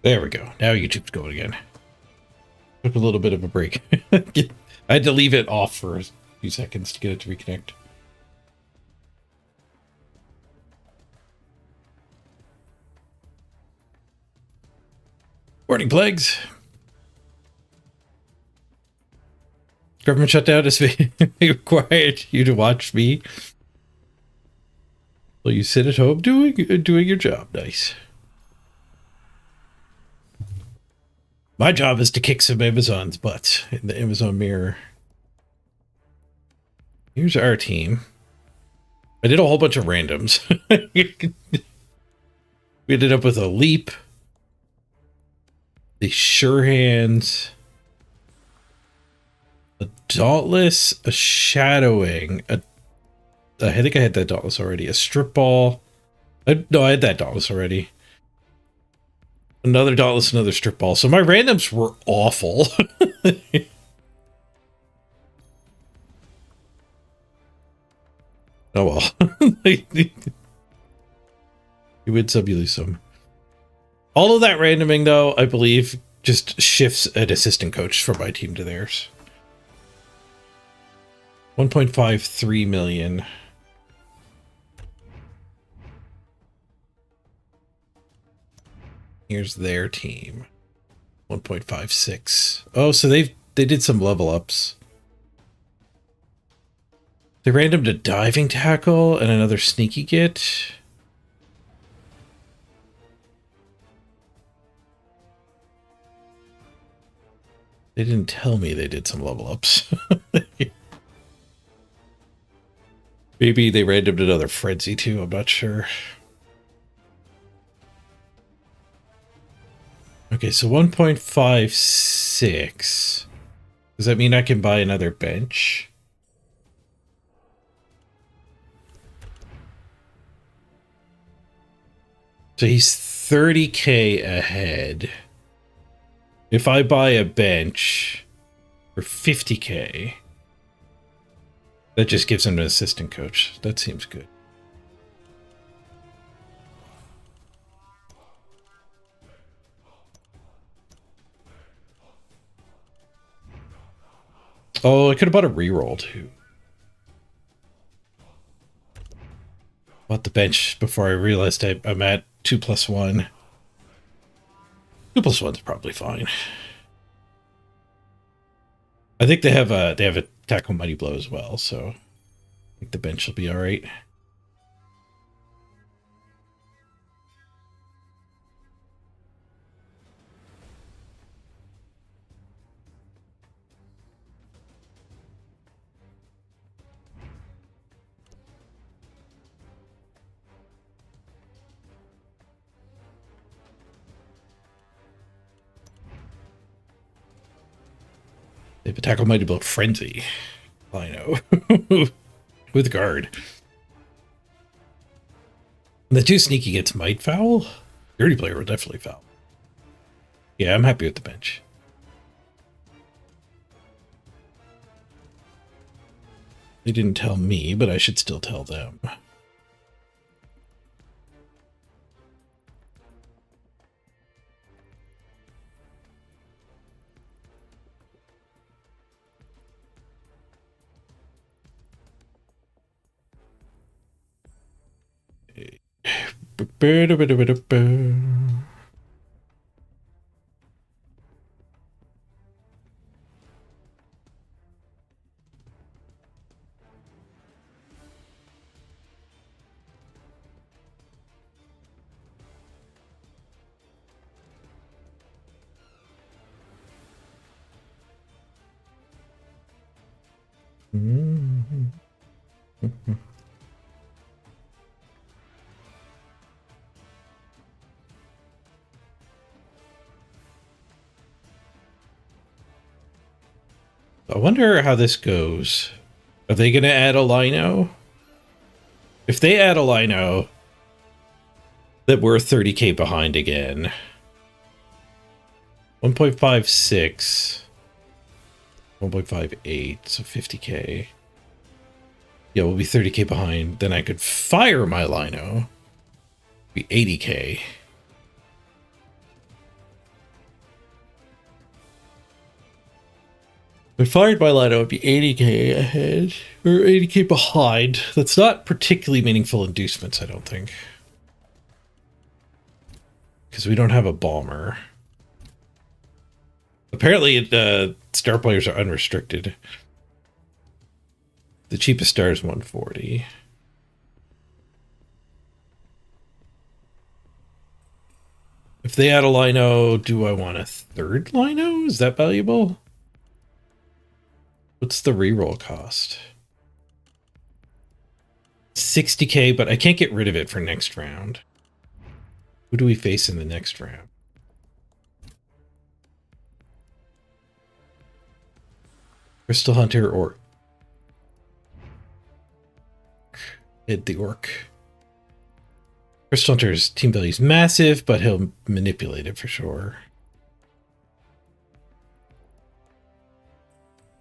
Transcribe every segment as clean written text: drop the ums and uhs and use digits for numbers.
There we go. Now YouTube's going again. Took a little bit of a break. I had to leave it off for a few seconds to get it to reconnect. Morning, Plagues. Government shutdown has required you to watch me. Well, you sit at home doing your job. Nice. My job is to kick some Amazon's butts in the Amazon mirror. Here's our team. I did a whole bunch of randoms. We ended up with a leap, the sure hands, a dauntless, a shadowing, I think I had that dauntless already. A strip ball. No, I had that dauntless already. Another dauntless, another strip ball. So my randoms were awful. Oh well. You win some, you lose some. All of that randoming, though, I believe, just shifts an assistant coach from my team to theirs. 1.53 million. Here's their team. 1.56. Oh, so they did some level ups. They randomed a diving tackle and another sneaky git. They didn't tell me they did some level ups. Maybe they randomed another frenzy too, I'm not sure. Okay, so 1.56. Does that mean I can buy another bench? So he's 30k ahead. If I buy a bench for 50k, that just gives him an assistant coach. That seems good. Oh, I could have bought a reroll too. Bought the bench before I realized I'm at 2+1. 2+1's probably fine. I think they have a tackle mighty blow as well, so I think the bench will be all right. They have a tackle mighty blow frenzy. I know. With guard. And the two sneaky gets might foul. Dirty player will definitely foul. Yeah, I'm happy with the bench. They didn't tell me, but I should still tell them. I wonder how this goes. Are they going to add a lino? If they add a lino, that we're 30k behind again. 1.56. 1.58, so 50k. Yeah, we'll be 30k behind. Then I could fire my lino. Be 80k. If fired by line, it would be 80k ahead, or 80k behind. That's not particularly meaningful inducements, I don't think. Because we don't have a bomber. Apparently, star players are unrestricted. The cheapest star is 140. If they add a lino, do I want a third lino? Is that valuable? What's the reroll cost? 60k, but I can't get rid of it for next round. Who do we face in the next round? Crystal Hunter or Ed the Orc. Crystal Hunter's team value is massive, but he'll manipulate it for sure.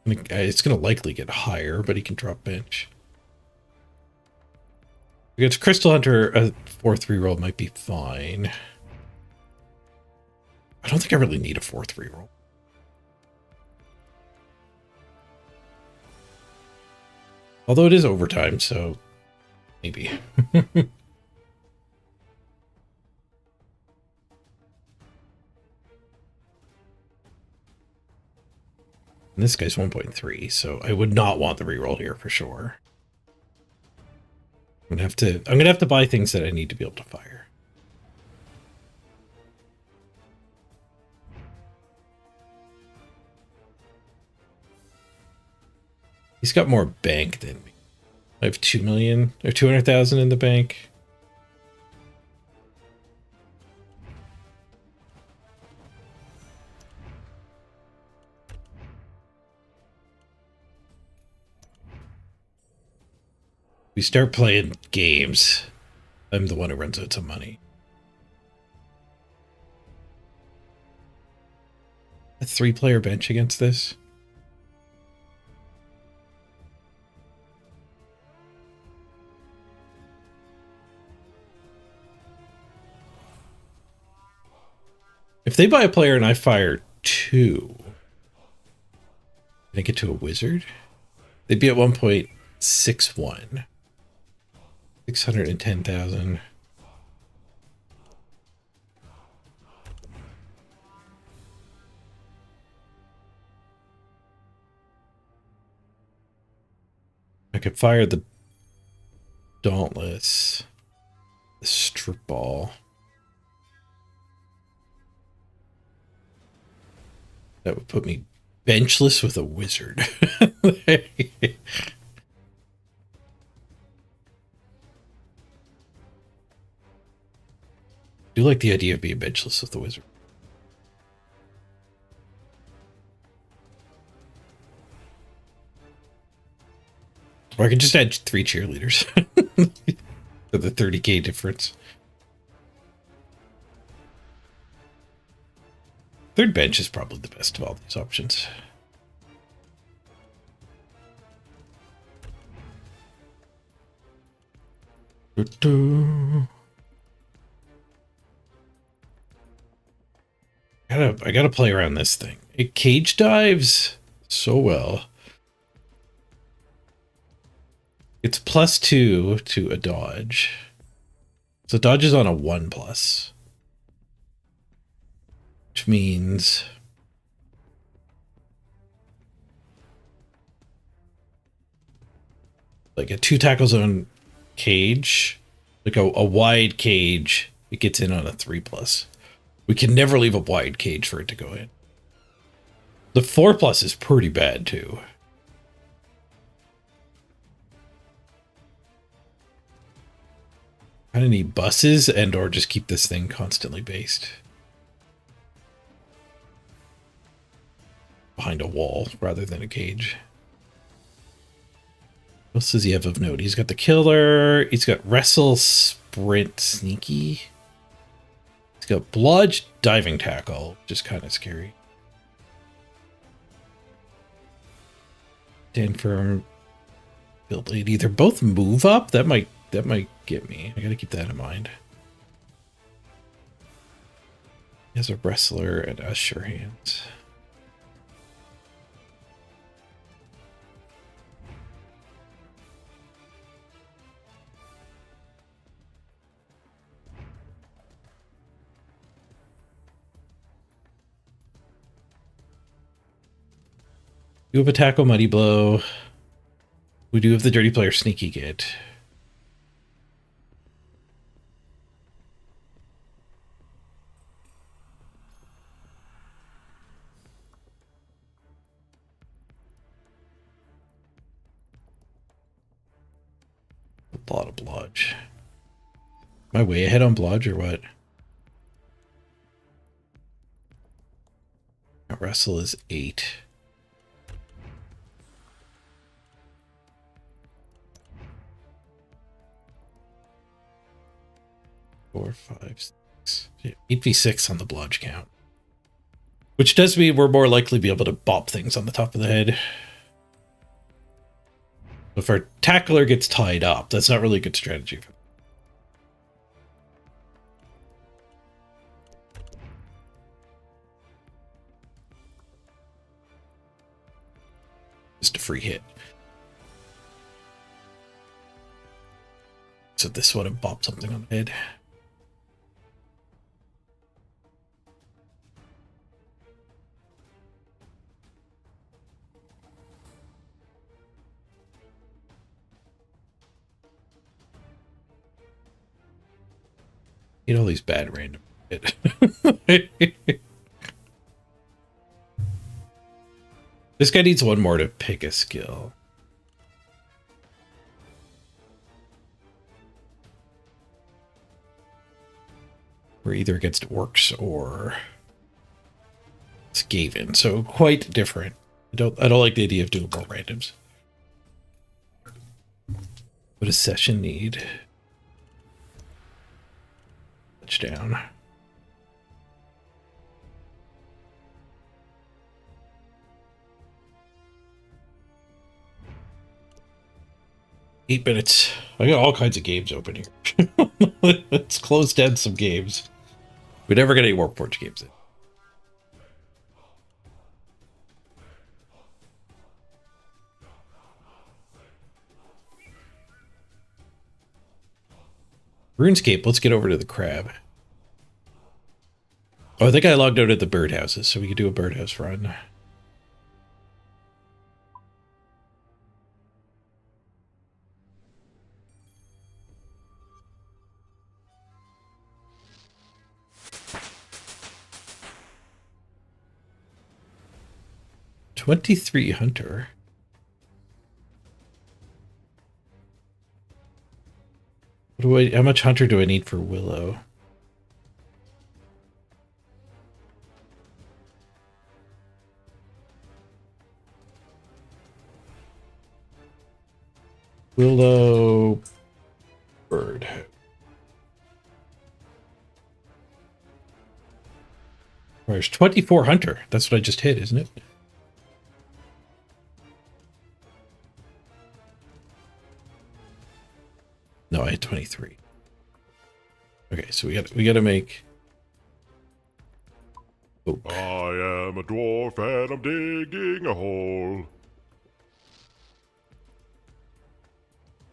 It's going to likely get higher, but he can drop bench. Against Crystal Hunter, a 4-3 roll might be fine. I don't think I really need a 4-3 roll. Although it is overtime, so maybe. And this guy's 1.3, so I would not want the reroll here for sure. I'm gonna have to buy things that I need to be able to fire. He's got more bank than me. I have 2 million or 200,000 in the bank. We start playing games. I'm the one who runs out of money. A 3-player bench against this? If they buy a player and I fire 2, can I get to a wizard? They'd be at 1.61. 610,000. I could fire the Dauntless, the Strip Ball. That would put me benchless with a wizard. I do like the idea of being benchless with the wizard. Or I can just add 3 cheerleaders for the 30k difference. Third bench is probably the best of all these options. I gotta play around this thing. It cage dives so well. It's +2 to a dodge. So dodge is on a 1+. Which means like a 2 tackle zone cage, like a wide cage, it gets in on a 3+. We can never leave a wide cage for it to go in. The 4+ is pretty bad too. Kind of need buses and or just keep this thing constantly based behind a wall rather than a cage. What else does he have of note? He's got the killer. He's got wrestle, sprint, sneaky. He's got blodge, diving tackle, which is kind of scary. Stand firm, build lady. They're both move up. That might get me. I gotta keep that in mind. He has a wrestler and a sure hands. You have a tackle Muddy Blow. We do have the Dirty Player Sneaky Git. A lot of blodge. Am I way ahead on blodge or what? Wrestle is 8. Four, 5, 6. Yeah, 8v6 on the blodge count. Which does mean we're more likely to be able to bop things on the top of the head. If our tackler gets tied up, that's not really a good strategy. Just a free hit. So this would have bopped something on the head. You know, all these bad random hit. This guy needs one more to pick a skill. We're either against orcs or Skaven, so quite different. I don't like the idea of doing more randoms. What does session need? Touchdown. Eight minutes. I got all kinds of games open here. Let's close down some games. We never get any WARPFORGE games in. RuneScape, let's get over to the crab. Oh, I think I logged out at the birdhouses, so we could do a birdhouse run. $23 hunter. How much hunter do I need for Willow? Willow bird. There's 24 hunter. That's what I just hit, isn't it? No, I had 23. Okay, so we got to make. Oh. I am a dwarf and I'm digging a hole.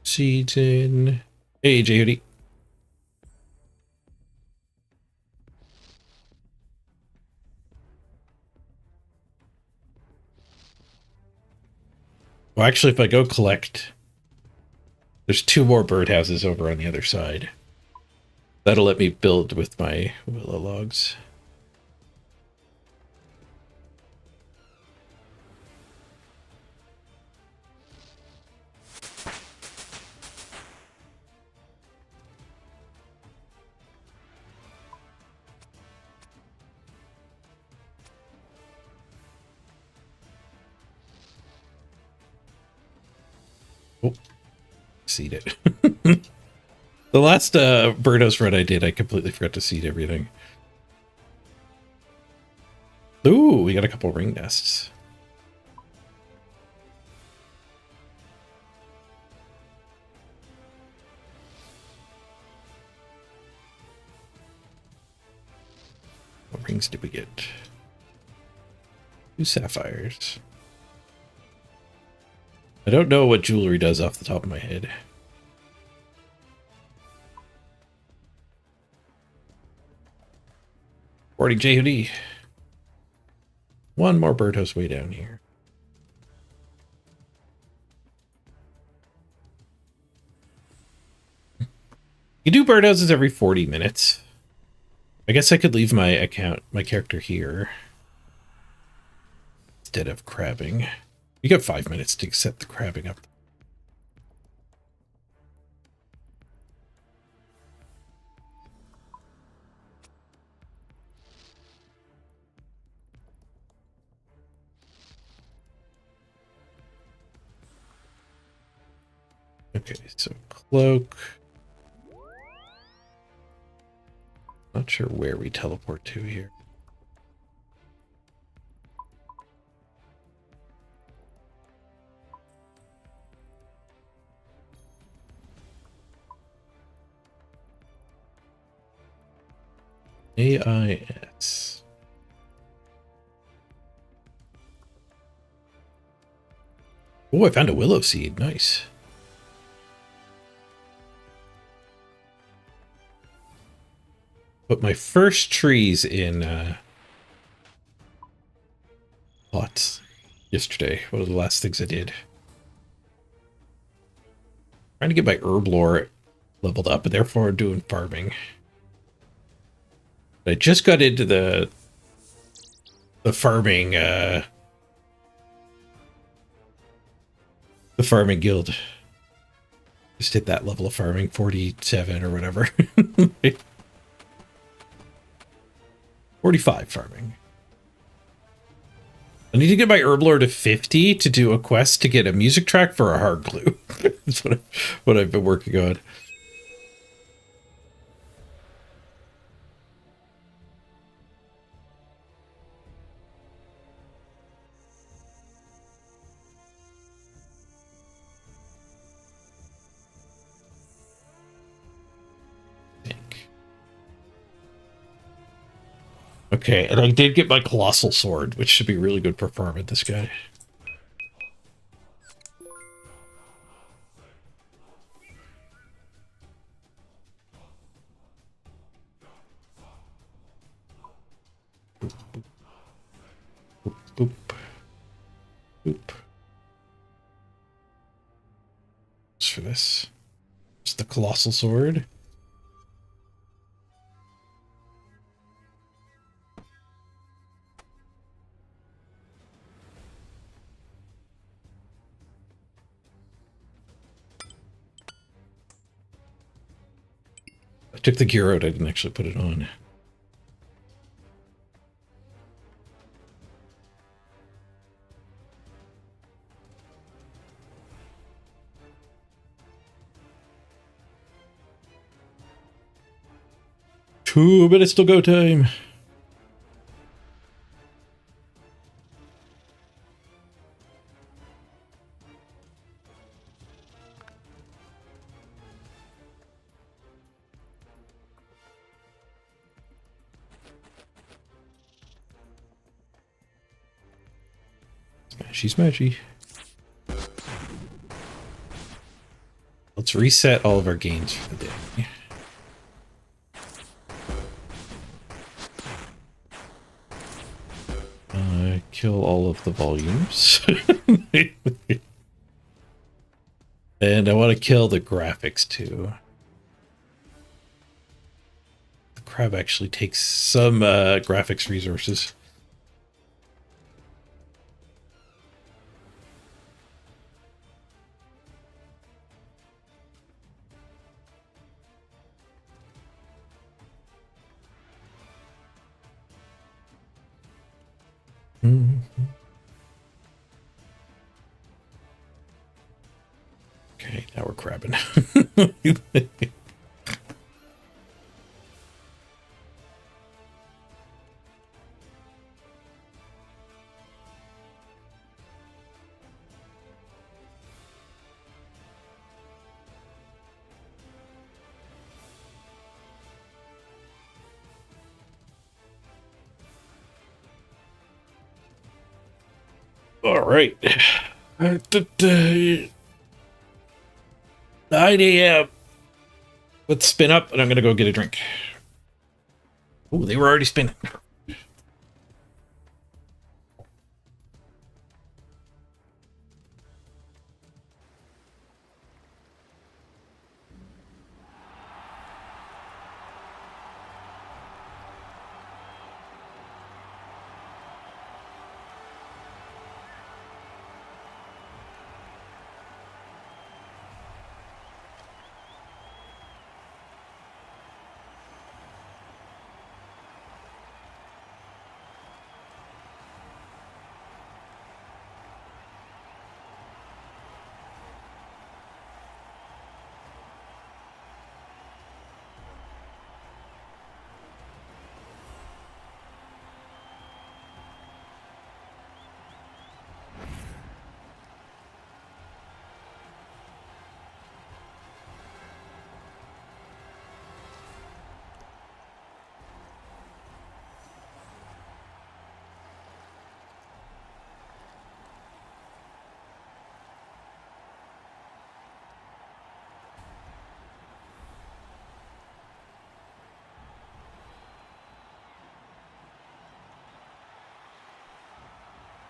Seeds in. Hey, J-Hoodie. Well, actually, if I go collect, there's 2 more birdhouses over on the other side. That'll let me build with my willow logs. Oh, seed it. The last birdhouse run I did, I completely forgot to seed everything. Ooh, we got a couple ring nests. What rings did we get? 2 sapphires. I don't know what jewelry does off the top of my head. Boarding J-Hoodie. One more birdhouse way down here. You do birdhouses every 40 minutes. I guess I could leave my character here instead of crabbing. You got 5 minutes to set the crabbing up. Okay, so cloak. Not sure where we teleport to here. AIS. Oh, I found a willow seed. Nice. Put my first trees in pots yesterday. One of the last things I did. Trying to get my herb lore leveled up, and therefore doing farming. I just got into the farming the farming guild. Just hit that level of farming, 47 or whatever. 45 farming. I need to get my herb lore to 50 to do a quest to get a music track for a hard glue. That's what I've been working on. Okay, and I did get my colossal sword, which should be really good for farming this guy. Boop, boop, boop. Just for this. Just the colossal sword. I took the gear out, I didn't actually put it on. Two minutes till go time. Smashy, smashy. Let's reset all of our gains for the day. Kill all of the volumes. And I want to kill the graphics too. The crab actually takes some graphics resources. Okay, now we're crabbing. All right. 9 a.m. Let's spin up, and I'm going to go get a drink. Oh, they were already spinning.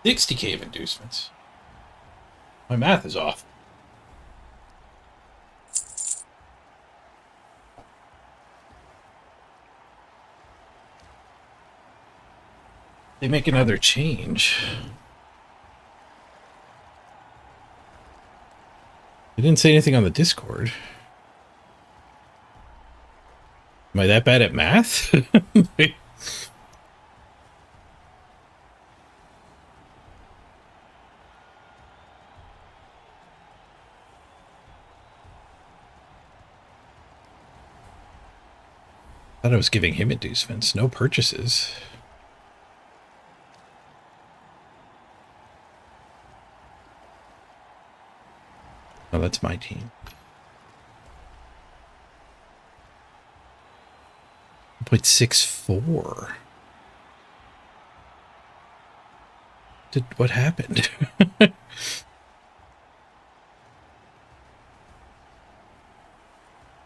60k of inducements. My math is off. They make another change. They didn't say anything on the Discord. Am I that bad at math? Thought I was giving him inducements. No purchases. Oh, that's my team. 1.64. What happened?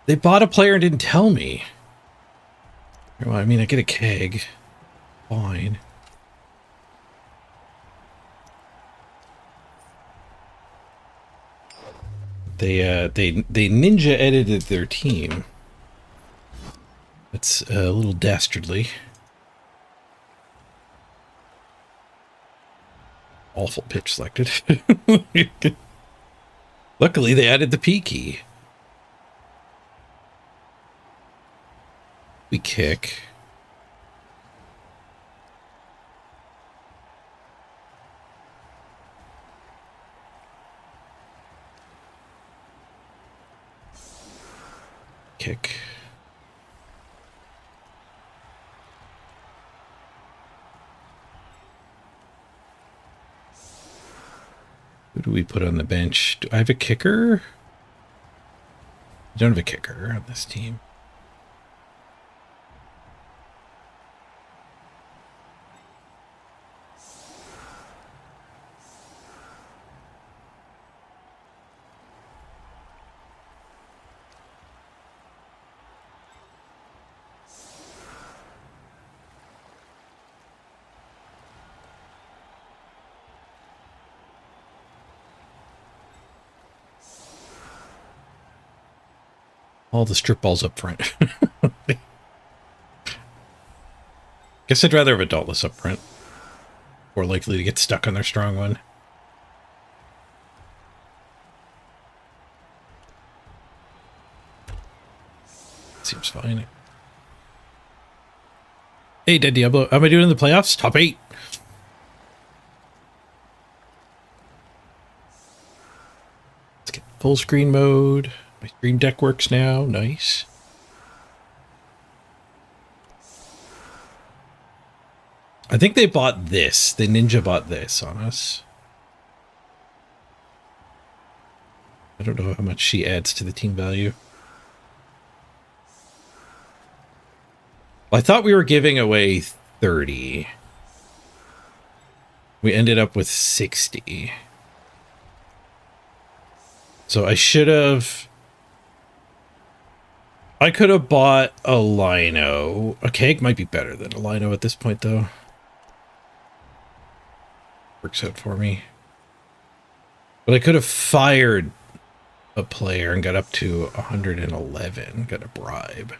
They bought a player and didn't tell me. Well, I mean, I get a keg. Fine. They ninja edited their team. That's a little dastardly. Awful pitch selected. Luckily, they added the P key. We kick. Kick. Who do we put on the bench? Do I have a kicker? I don't have a kicker on this team. All the strip balls up front. Guess I'd rather have a Dauntless up front. More likely to get stuck on their strong one. Seems fine. Hey, Dead Diablo. How am I doing in the playoffs? Top 8. Let's get full screen mode. My stream deck works now. Nice. I think they bought this. The Ninja bought this on us. I don't know how much she adds to the team value. Well, I thought we were giving away 30. We ended up with 60. So I should have... I could have bought a Lino. A keg might be better than a Lino at this point, though. Works out for me. But I could have fired a player and got up to 111. Got a bribe.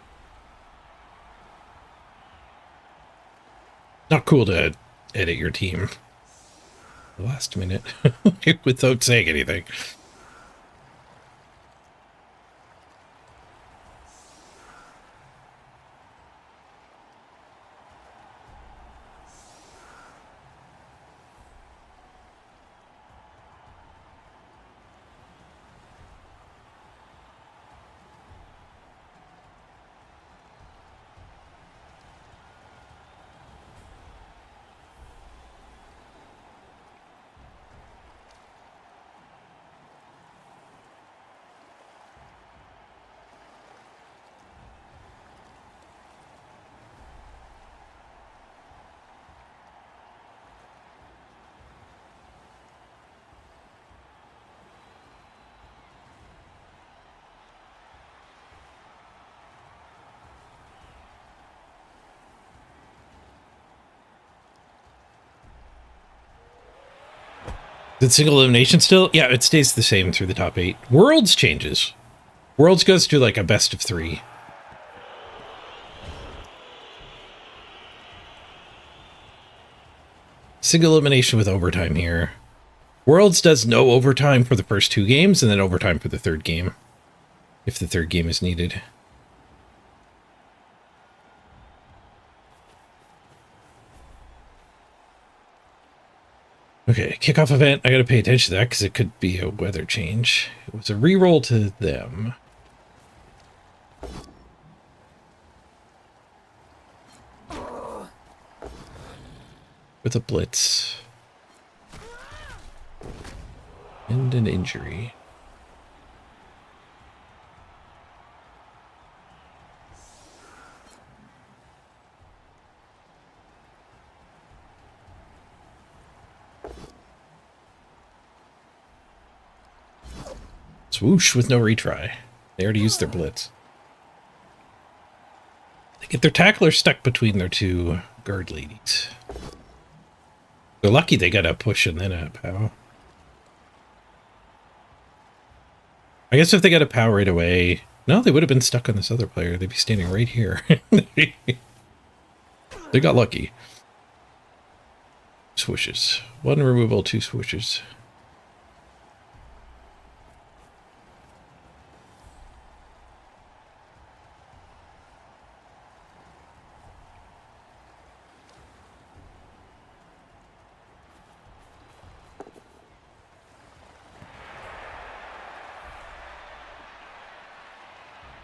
Not cool to edit your team the last minute without saying anything. Is it single elimination still? Yeah, it stays the same through the top 8. Worlds changes. Worlds goes to like a best of 3. Single elimination with overtime here. Worlds does no overtime for the first 2 games and then overtime for the 3rd game, if the 3rd game is needed. Okay, kickoff event. I gotta pay attention to that because it could be a weather change. It was a reroll to them. With a blitz. And an injury. Swoosh with no retry. They already used their blitz. They get their tackler stuck between their 2 guard ladies. They're lucky they got a push and then a pow. I guess if they got a pow right away... No, they would have been stuck on this other player. They'd be standing right here. They got lucky. Swooshes. 1 removal, 2 swooshes.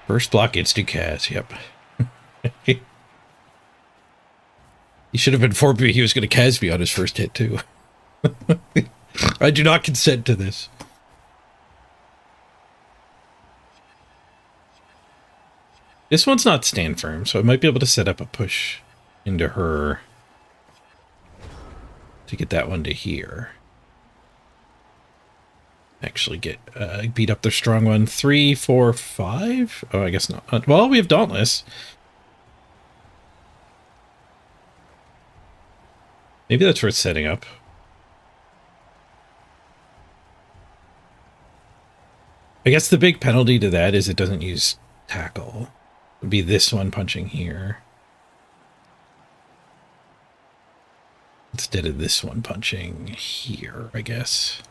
First block, instant Kaz, yep. He should have informed me he was going to Kaz me on his first hit, too. I do not consent to this. This one's not stand firm, so I might be able to set up a push into her to get that one to here. Actually get beat up their strong one. 3, 4, 5. Oh, I guess not. Well, we have Dauntless. Maybe that's worth setting up. I guess the big penalty to that is it doesn't use tackle. It would be this one punching here instead of this one punching here, I guess.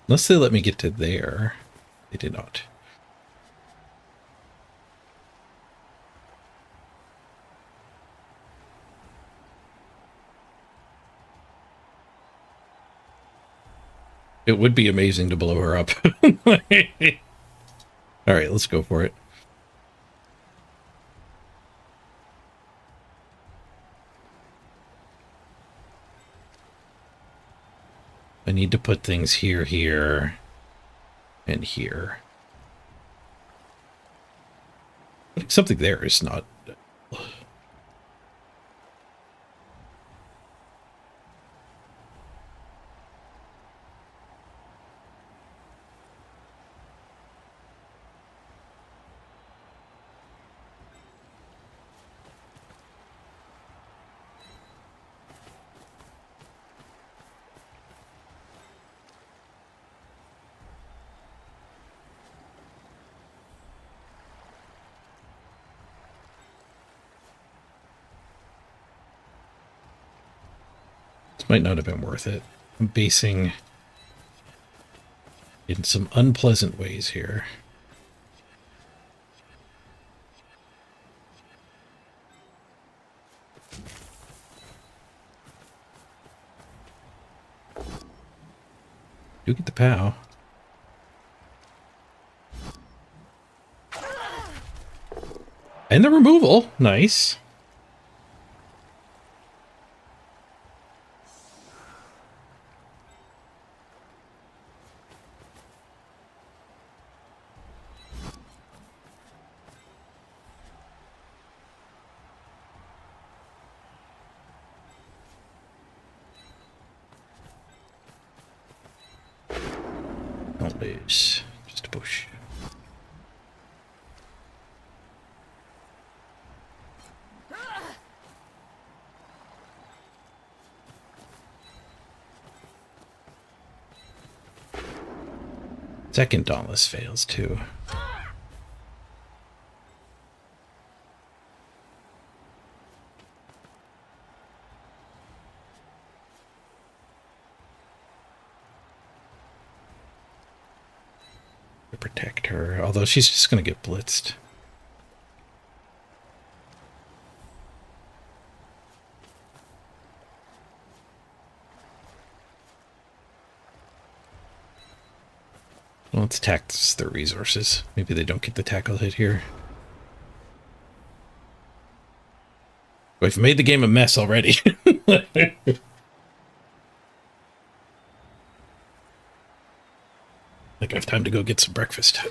Unless they let me get to there. They did not. It would be amazing to blow her up. All right, let's go for it. I need to put things here, here, and here. Putting something there is not... Might not have been worth it. I'm basing in some unpleasant ways here. Do get the POW. And the removal. Nice. Don't lose. Just a push. Second Dauntless fails too. To protect her, although she's just going to get blitzed. Well, let's tax their resources. Maybe they don't get the tackle hit here. We've made the game a mess already. Like I have time to go get some breakfast.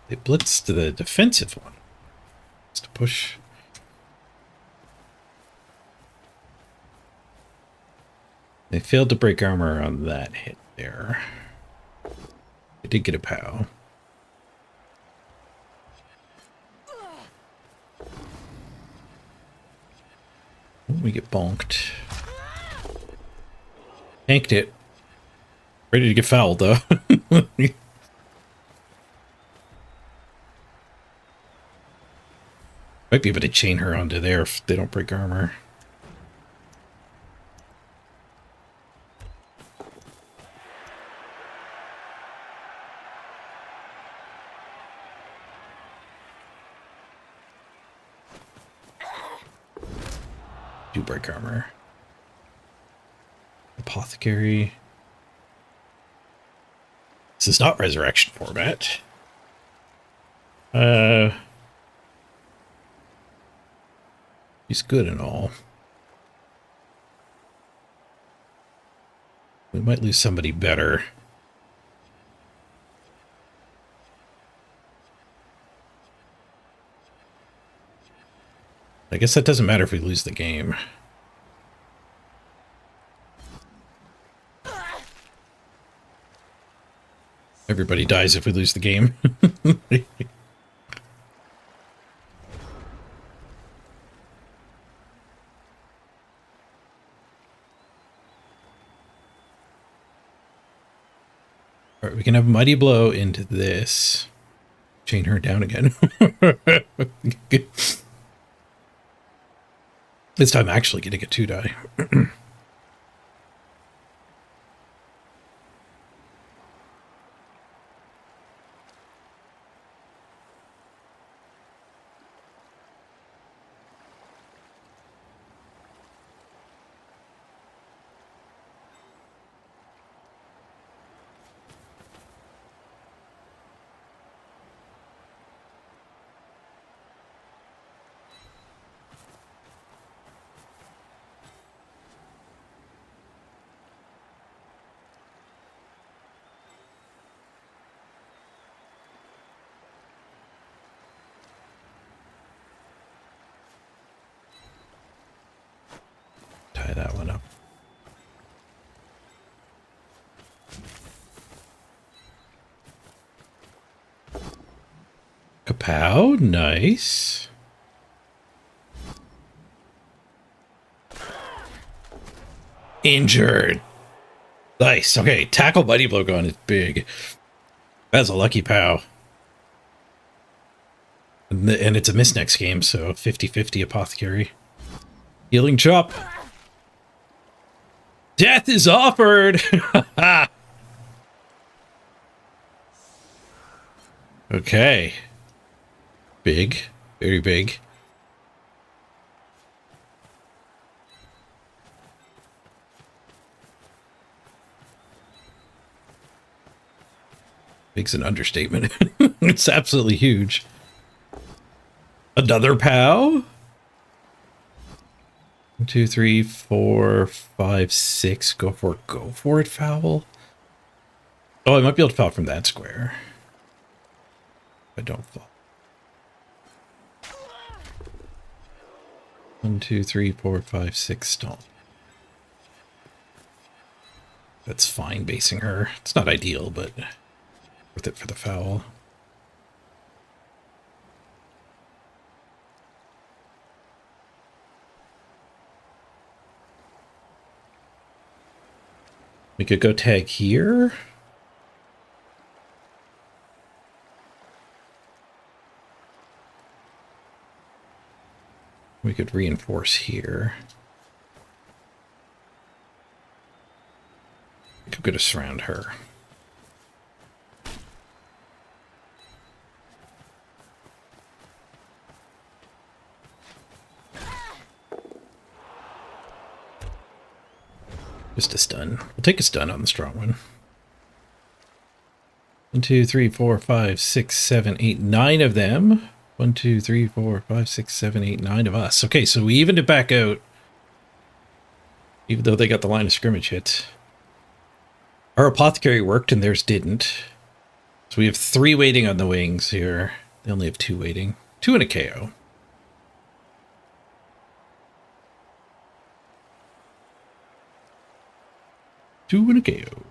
They blitzed the defensive one. Just to push. They failed to break armor on that hit there. They did get a POW. We get bonked. Tanked it. Ready to get fouled, though. Might be able to chain her onto there if they don't break armor. Do break armor. Apothecary. This is not resurrection format. He's good and all. We might lose somebody better. I guess that doesn't matter if we lose the game. Everybody dies if we lose the game. Alright, we can have a mighty blow into this. Chain her down again. This time actually getting a 2-die. Tie that one up. Kapow, nice. Injured. Nice. Okay, tackle Mighty Blow gun is big. That's a lucky pow. And it's a miss next game, so 50-50 Apothecary. Healing Chop. Death is offered! Okay. Big. Very big. Big's an understatement. It's absolutely huge. Another POW? 1, 2, 3, 4, 5, 6. Go for it, foul. Oh, I might be able to foul from that square. I don't fall. 1, 2, 3, 4, 5, 6 stomp. That's fine basing her. It's not ideal, but worth it for the foul. We could go tag here. We could reinforce here. We could go to surround her. Just a stun. We'll take a stun on the strong one. 1, 2, 3, 4, 5, 6, 7, 8, 9 of them. 1, 2, 3, 4, 5, 6, 7, 8, 9 of us. Okay, so we evened it back out. Even though they got the line of scrimmage hit. Our Apothecary worked and theirs didn't. So we have 3 waiting on the wings here. They only have 2 waiting. 2 and a KO. Two and a KO.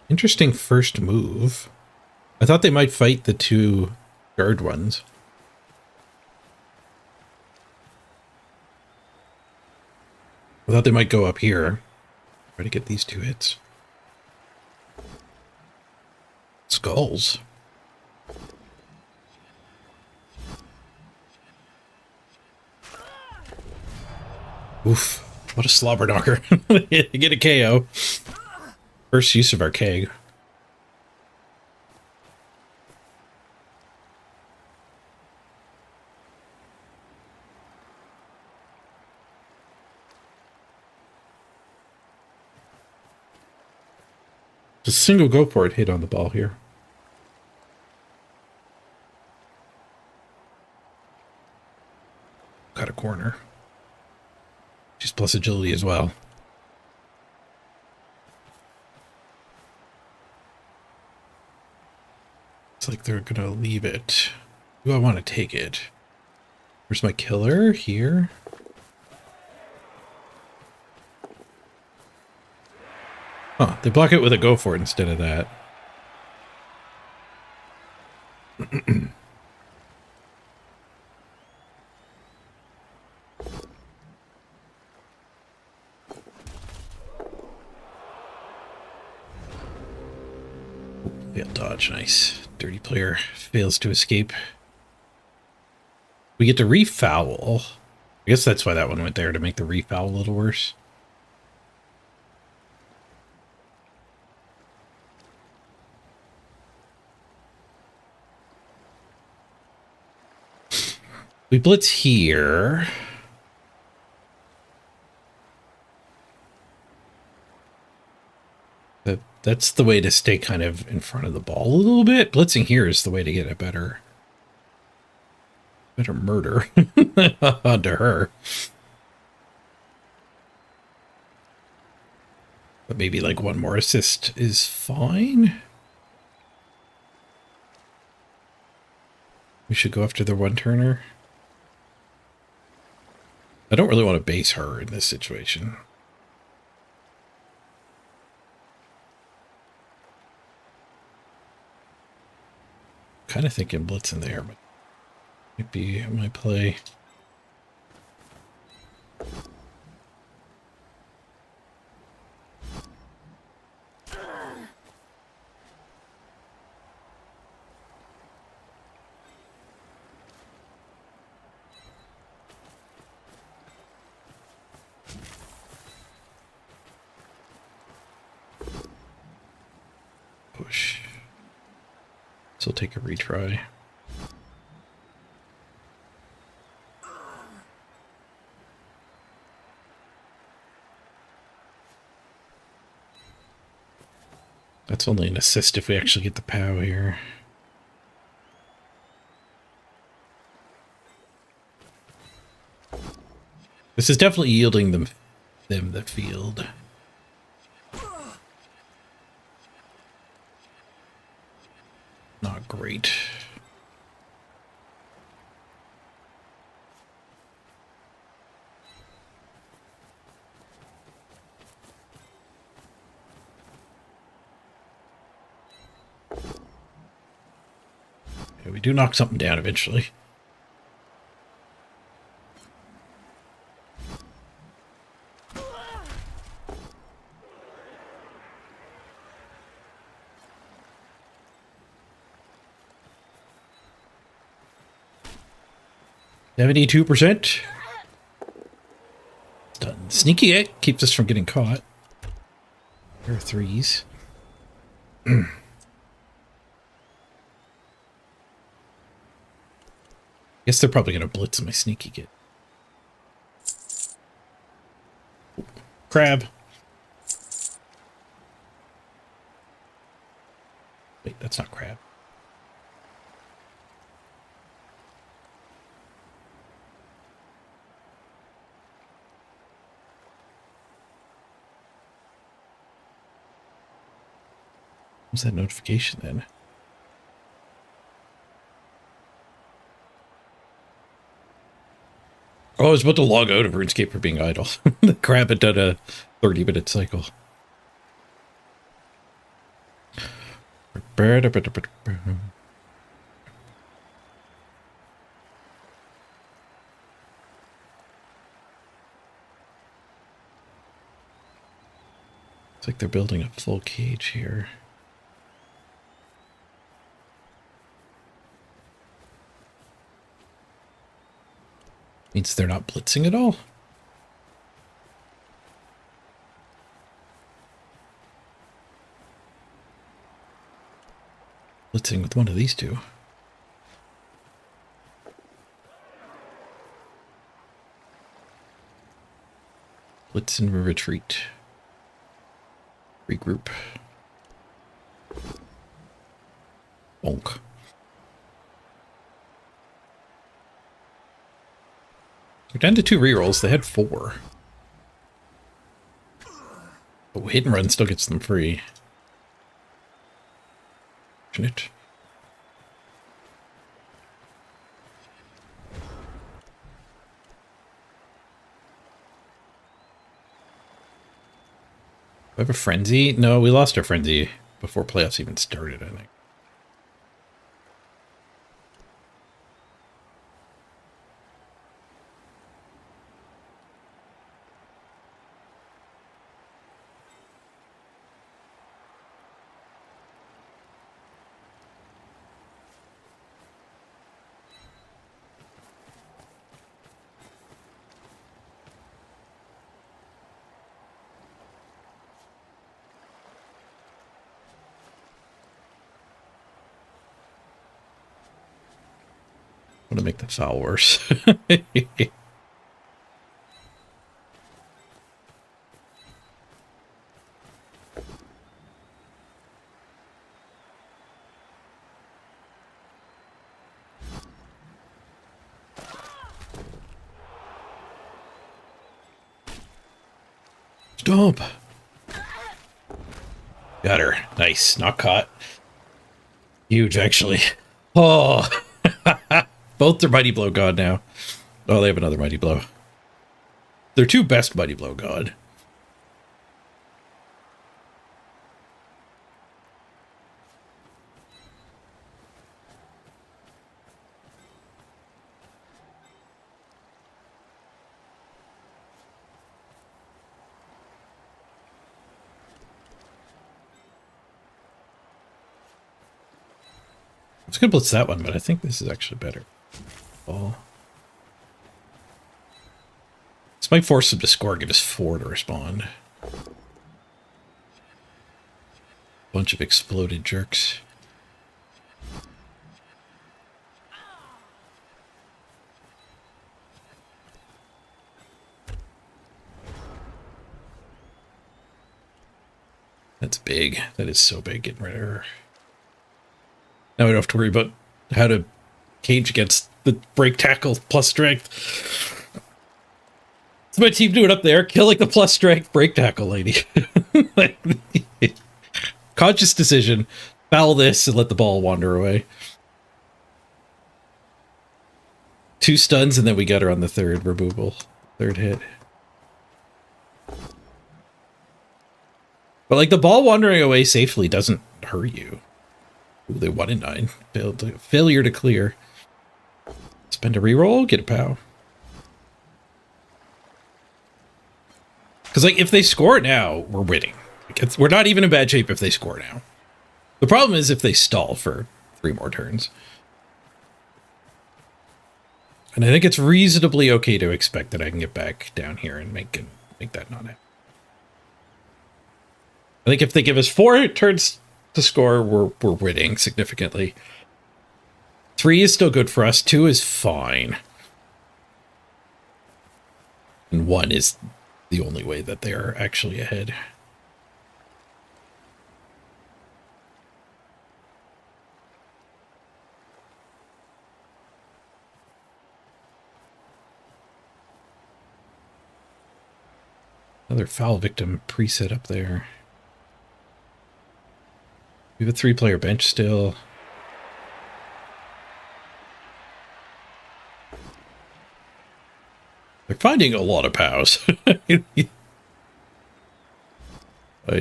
Interesting first move. I thought they might fight the 2 guard ones. I thought they might go up here. Try to get these 2 hits. Skulls. Oof. What a slobber knocker. Get a KO. First use of our keg. Just a single go for it hit on the ball here. Got a corner. She's plus agility as well. It's like they're gonna leave it. Do I want to take it? Where's my killer? Here. Huh, they block it with a go for it instead of that. Failed dodge, nice. Dirty player fails to escape. We get to refoul. I guess that's why that one went there, to make the refoul a little worse. We blitz here. That's the way to stay kind of in front of the ball a little bit. Blitzing here is the way to get a better murder onto her. But maybe like one more assist is fine. We should go after the one-turner. I don't really want to base her in this situation. Kind of thinking blitz in there, but might be my play. Push. So we'll take a retry. That's only an assist if we actually get the POW here. This is definitely yielding them the field. Not great. Yeah, we do knock something down eventually. $72%. Done. Sneaky it keeps us from getting caught. There are threes. Guess they're probably going to blitz my sneaky get. Crab. Wait, that's not crab. What's that notification then? Oh, I was about to log out of RuneScape for being idle. The crab had done a 30-minute cycle. It's like they're building a full cage here. Means they're not blitzing at all. Blitzing with one of these two. Blitz and retreat. Regroup. Bonk. We're down to 2 rerolls. They had 4. But hit and run still gets them free. It. We have a frenzy? No, we lost our frenzy before playoffs even started, I think. want to make the foul worse. Stomp. Got her. Nice. Not caught. Huge, actually. Oh. Both are Mighty Blow God now. Oh, they have another Mighty Blow. Their two best Mighty Blow God. I was going to blitz that one, but I think this is actually better. Oh. This might force him to score, give us 4 to respond. Bunch of exploded jerks. That's big. That is so big, getting rid of her. Now we don't have to worry about how to cage against the break tackle plus strength. What's my team doing up there? Killing the plus strength break tackle lady. Conscious decision. Foul this and let the ball wander away. 2 stuns and then we got her on the third removal. Third hit. But like the ball wandering away safely doesn't hurt you. Ooh, they 1 in 9. Failure to clear. Spend a reroll, get a POW. Because like if they score now, we're winning. Like, we're not even in bad shape if they score now. The problem is if they stall for 3 more turns. And I think it's reasonably okay to expect that I can get back down here and make that not happen. I think if they give us 4 turns to score, we're winning significantly. 3 is still good for us. 2 is fine. And 1 is the only way that they're actually ahead. Another foul victim preset up there. We have a 3-player bench still. They're finding a lot of POWs. I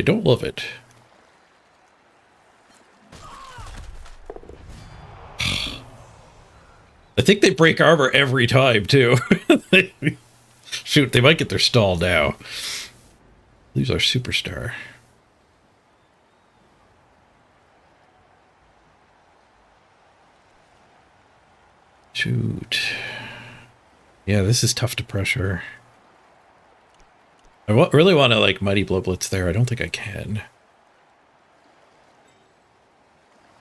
don't love it. I think they break armor every time, too. Shoot, they might get their stall now. Lose our superstar. Shoot. Yeah, this is tough to pressure. I really want to, like, Mighty Blow Blitz there. I don't think I can. I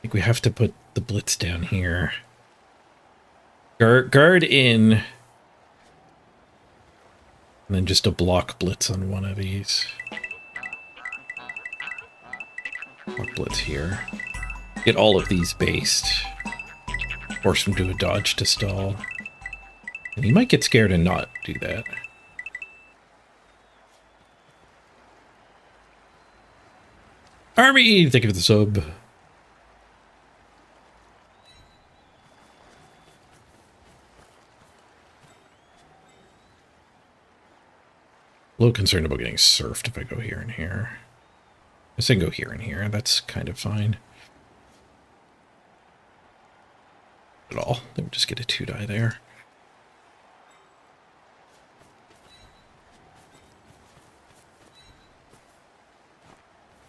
think we have to put the Blitz down here. Guard in. And then just a block Blitz on one of these. Block Blitz here. Get all of these based. Force him to a dodge to stall. And he might get scared and not do that. Army! Think of the sub. A little concerned about getting surfed if I go here and here. I say go here and here. That's kind of fine. At all. They would just get a 2-die there.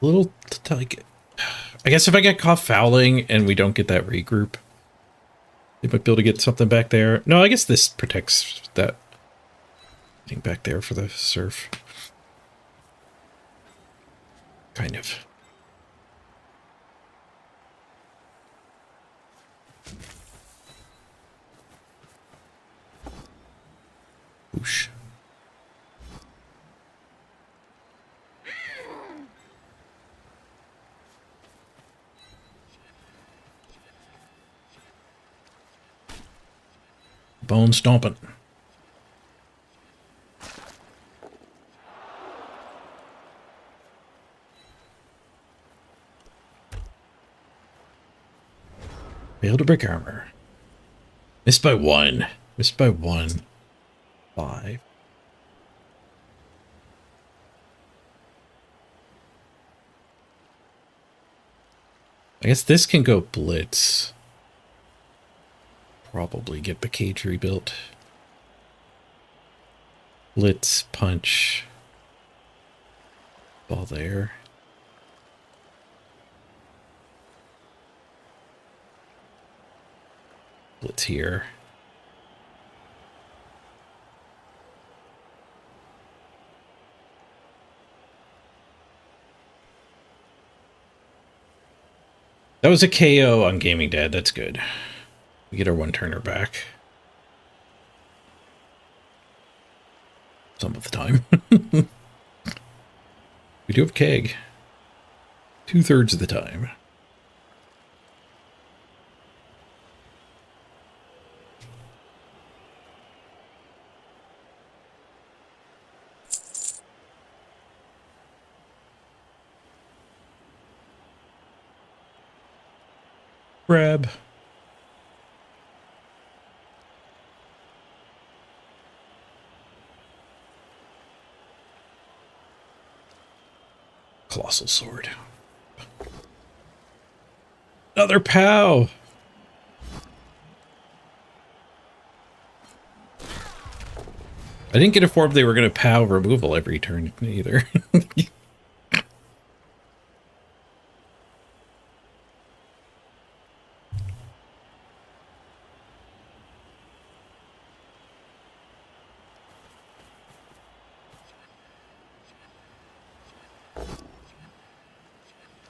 A little, like, I guess if I get caught fouling and we don't get that regroup, they might be able to get something back there. No, I guess this protects that thing back there for the surf. Kind of. Bone stomping. Failed to break armor. Missed by 1. Missed by 1. 5. I guess this can go blitz. Probably get Bacage rebuilt. Blitz, punch. Ball there. Blitz here. That was a KO on Gaming Dad. That's good. We get our 1-turner back. Some of the time. We do have Keg. 2/3 of the time. Grab. Colossal sword. Another POW. I didn't get informed they were going to POW removal every turn either.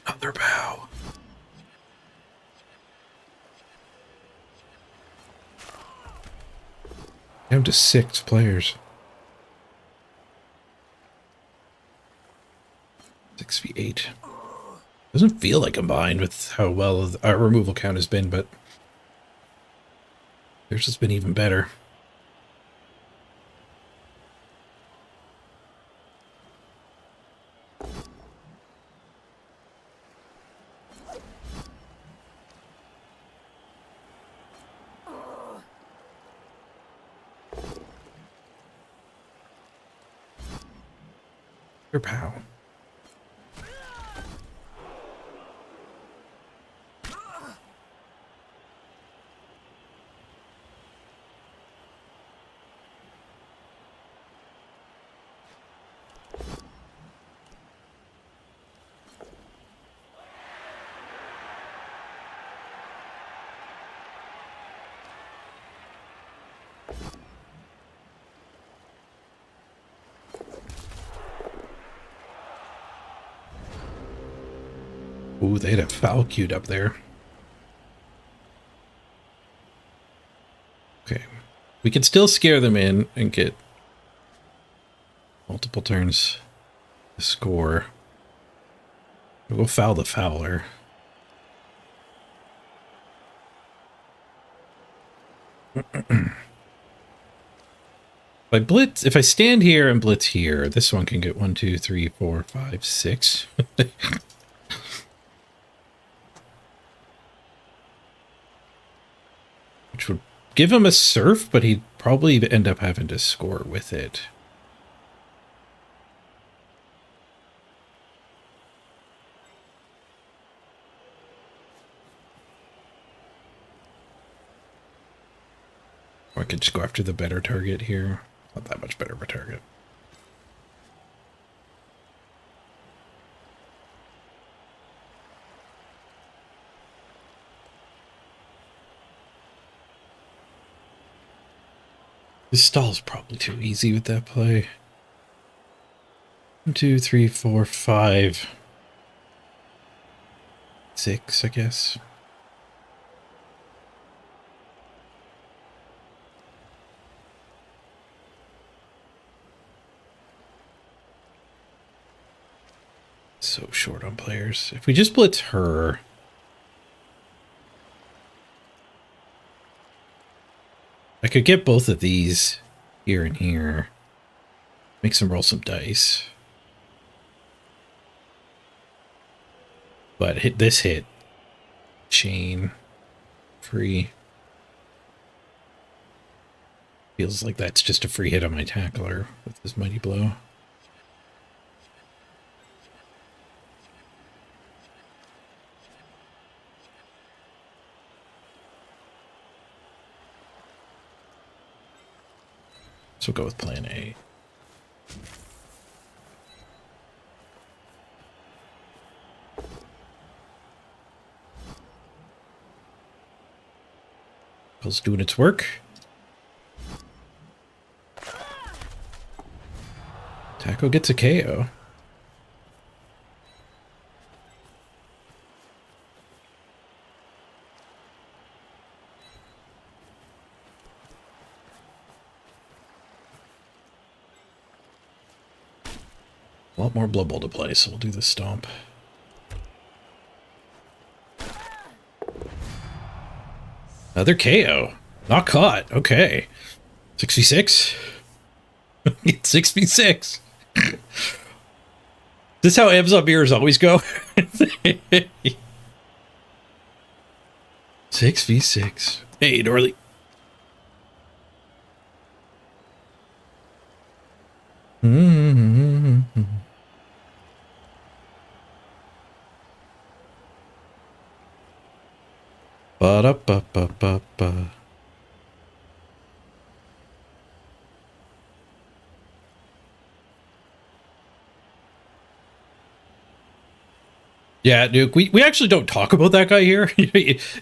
Another POW. Down to 6 players. 6v8. Doesn't feel like combined with how well our removal count has been, but theirs has been even better. Your POW. Ooh, they had a foul queued up there. Okay. We can still scare them in and get multiple turns to score. We'll foul the fouler. If I stand here and blitz here, this one can get 1, 2, 3, 4, 5, 6. Which would give him a surf, but he'd probably end up having to score with it. Or I could just go after the better target here. Not that much better of a target. This stall's probably too easy with that play. 1, 2, 3, 4, 5, 6, I guess. So short on players. If we just blitz her, I I could get both of these here and here. Make some roll some dice. But hit this hit. Chain. Free. Feels like that's just a free hit on my tackler with this mighty blow. So we'll go with plan A. Bill's doing its work. Taco gets a KO. A lot more Blood Bowl to play, so we'll do the stomp. Another KO. Not caught. Okay. 6v6. It's 6v6. This is how Amazon mirrors always go. 6v6. Hey, Dorley. Ba-da-ba-ba-ba-ba. Yeah, Duke, we actually don't talk about that guy here.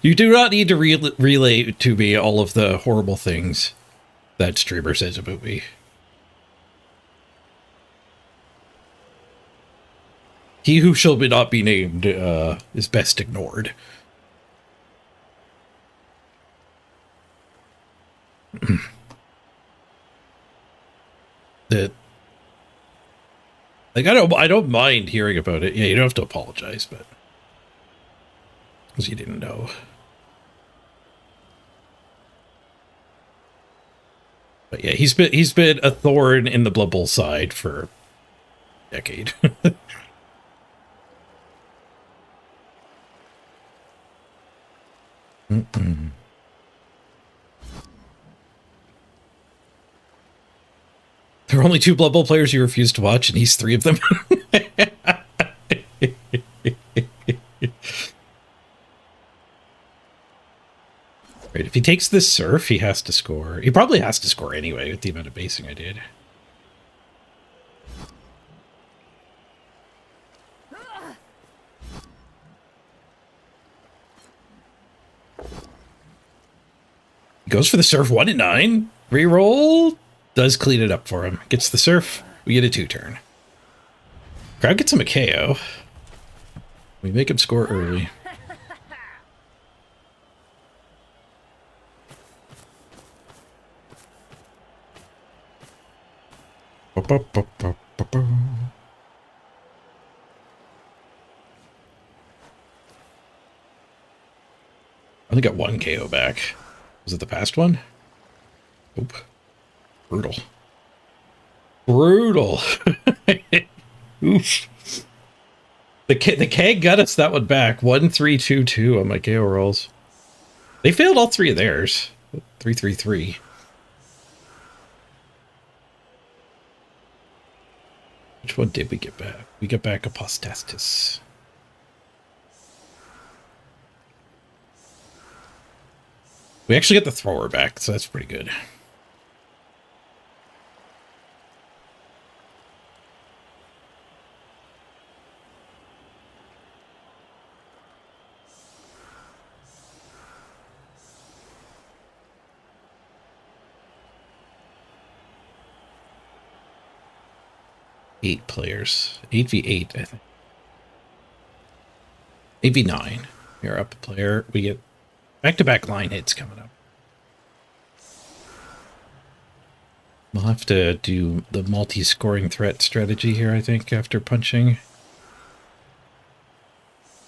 You do not need to relay to me all of the horrible things that streamer says about me. He who shall not be named is best ignored. Like I don't mind hearing about it. Yeah, you don't have to apologize, but because you didn't know. But yeah, he's been a thorn in the Blood Bowl side for a decade. There are only 2 Blood Bowl players you refuse to watch, and he's 3 of them. Right, if he takes this surf, he has to score. He probably has to score anyway with the amount of basing I did. He goes for the surf 1 and 9. Reroll. Does clean it up for him. Gets the surf. We get a 2-turn. Crowd gets him a KO. We make him score early. I only got 1 KO back. Was it the past one? Oop. Brutal. Brutal. Oof. The keg got us that one back. 1-3-2-2 on my KO rolls. They failed all 3 of theirs. 3-3-3. Which one did we get back? We got back Apostasis. We actually got the thrower back, so that's pretty good. Eight players. 8v8, I think. 8v9. You're up a player. We get back-to-back line hits coming up. We'll have to do the multi-scoring threat strategy here, I think, after punching.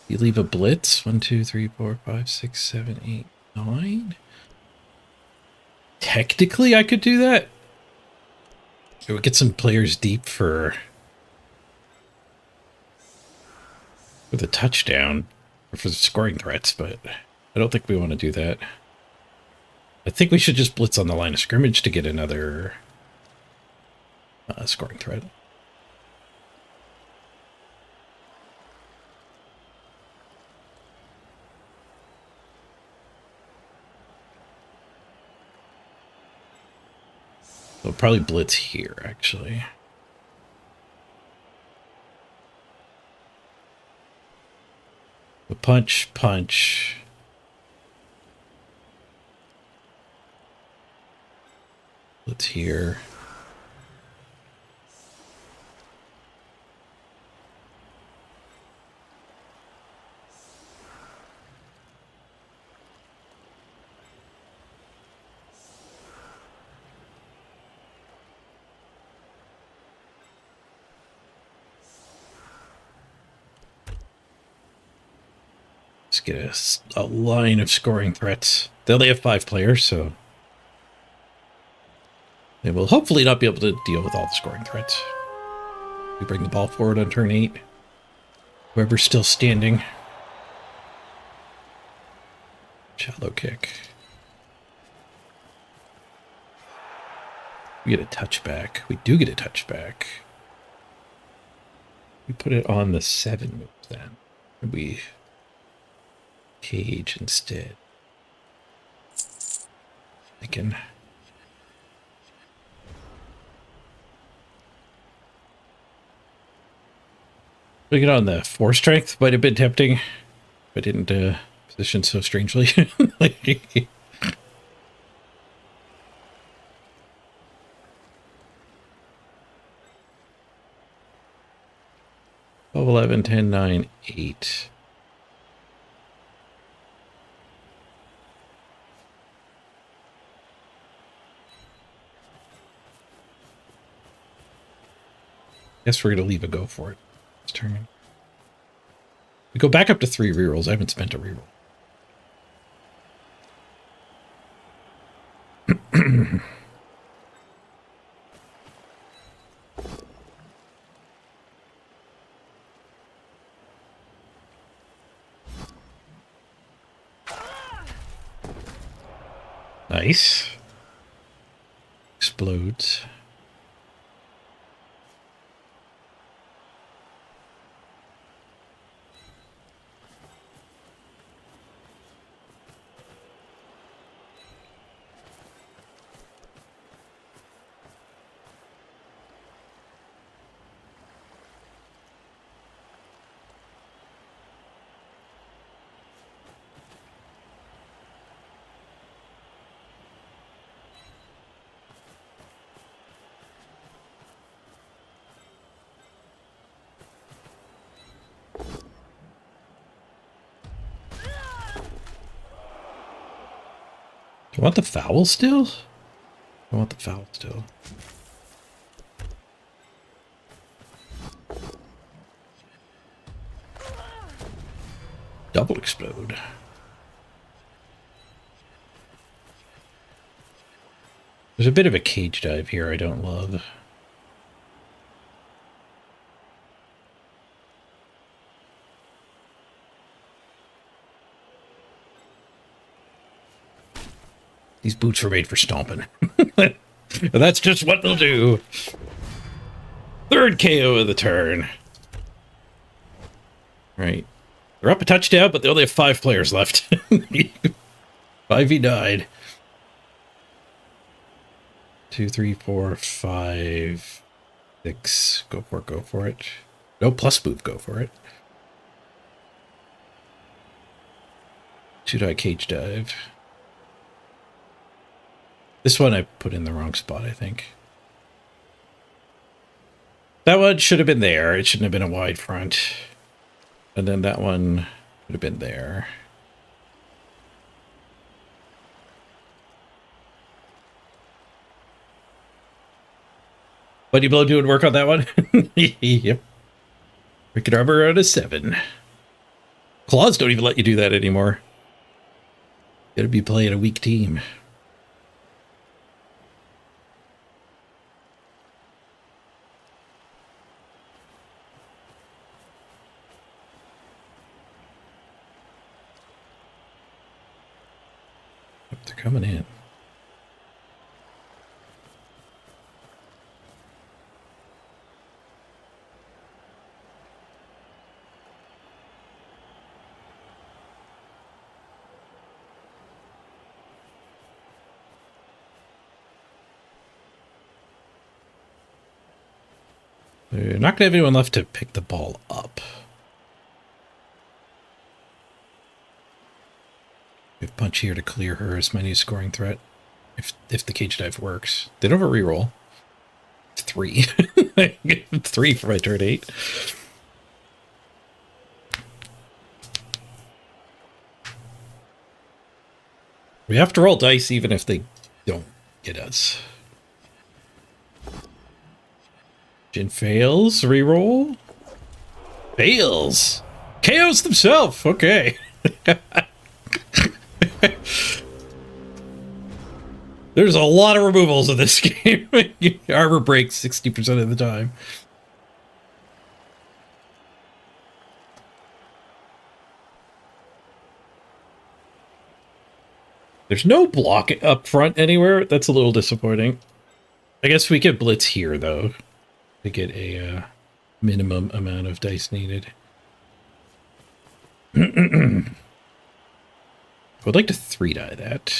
You leave a blitz. 1, 2, 3, 4, 5, 6, 7, 8, 9. technically I could do that. It would get some players deep for the touchdown or for the scoring threats, but I don't think we want to do that. I think we should just blitz on the line of scrimmage to get another scoring threat. We'll probably blitz here, actually. The punch, punch. Blitz here. Let's get a line of scoring threats. They only have 5 players, so they will hopefully not be able to deal with all the scoring threats. We bring the ball forward on turn 8. Whoever's still standing. Shallow kick. We get a touchback. We do get a touchback. We put it on the 7 move then. We cage instead. Thinking. Putting it on the 4 strength might have been tempting. If I didn't position so strangely. Like, 12, 11, 10, 9, 8. Guess we're going to leave a go for it this turn. We go back up to 3 rerolls. I haven't spent a reroll. Nice. Explodes. I want the foul still? I want the foul still. Double explode. There's a bit of a cage dive here I don't love. These boots were made for stomping. That's just what they'll do. 3rd KO of the turn. Right. They're up a touchdown, but they only have 5 players left. 5v9. 2, 3, 4, 5, 6. Go for it, go for it. No plus move, go for it. 2-die cage dive. This one I put in the wrong spot, I think. That one should have been there. It shouldn't have been a wide front. And then that one would have been there. Buddy Blow doing work on that one? Yep. Wicked Armor out of 7. Claws don't even let you do that anymore. Gotta be playing a weak team. coming in. We're not going to have anyone left to pick the ball up. We have Punch here to clear her as my new scoring threat. If the cage dive works. They don't have a reroll. 3. 3 for my turn 8. We have to roll dice even if they don't get us. Jin fails. Reroll. Fails. KOs themselves. Okay. There's a lot of removals in this game. Armor breaks 60% of the time. There's no block up front anywhere. That's a little disappointing. I guess we could blitz here, though, to get a minimum amount of dice needed. I would like to 3-die that.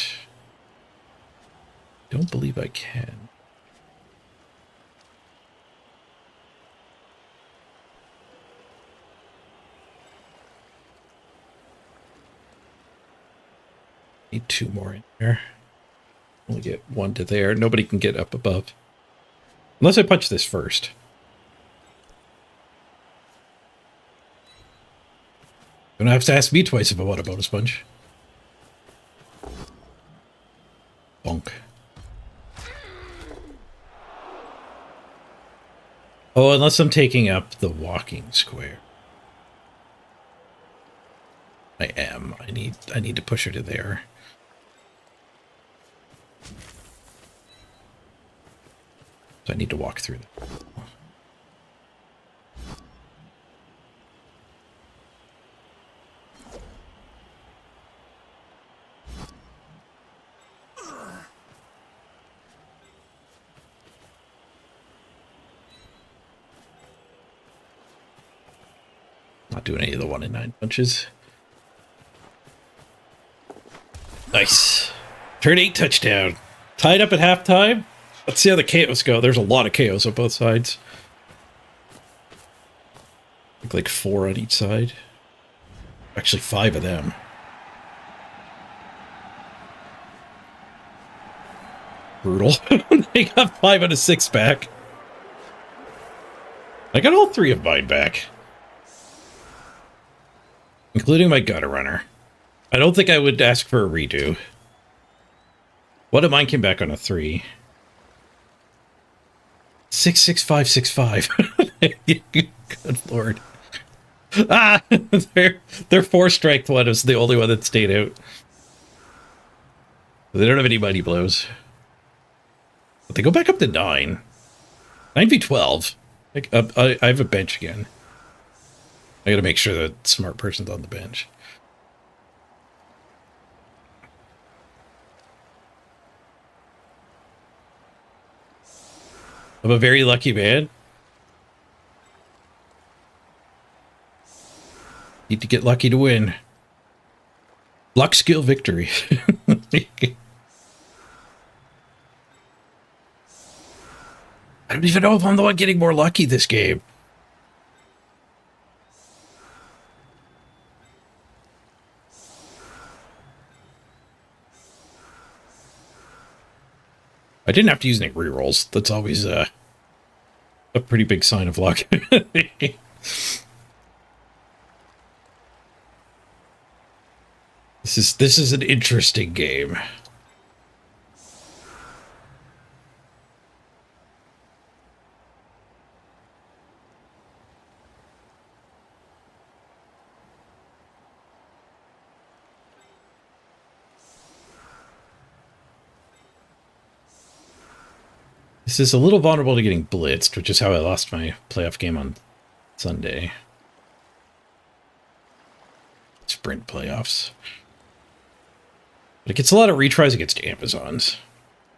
Don't believe I can. Need 2 more in there. Only get 1 to there. Nobody can get up above. Unless I punch this first. Don't have to ask me twice if I want a bonus punch. Bonk. Oh, unless I'm taking up the walking square. I am. I need to push her to there. So I need to walk through that. Not doing any of the 1 in 9 punches. Nice. Turn 8 touchdown. Tied up at halftime. Let's see how the KOs go. There's a lot of KOs on both sides. Like 4 on each side. Actually 5 of them. Brutal. They got 5 out of 6 back. I got all 3 of mine back. Including my gutter runner. I don't think I would ask for a redo. One of mine came back on a 3. 6, 6, 5, 6, 5. Good lord. Ah! Their 4 strength one is the only one that stayed out. They don't have any mighty blows. But they go back up to 9. 9v12. I have a bench again. I gotta make sure that smart person's on the bench. I'm a very lucky man. Need to get lucky to win. Luck, skill, victory. I don't even know if I'm the one getting more lucky this game. I didn't have to use any rerolls. That's always a pretty big sign of luck. This is an interesting game. This is a little vulnerable to getting blitzed, which is how I lost my playoff game on Sunday. Sprint playoffs. But it gets a lot of retries against Amazons.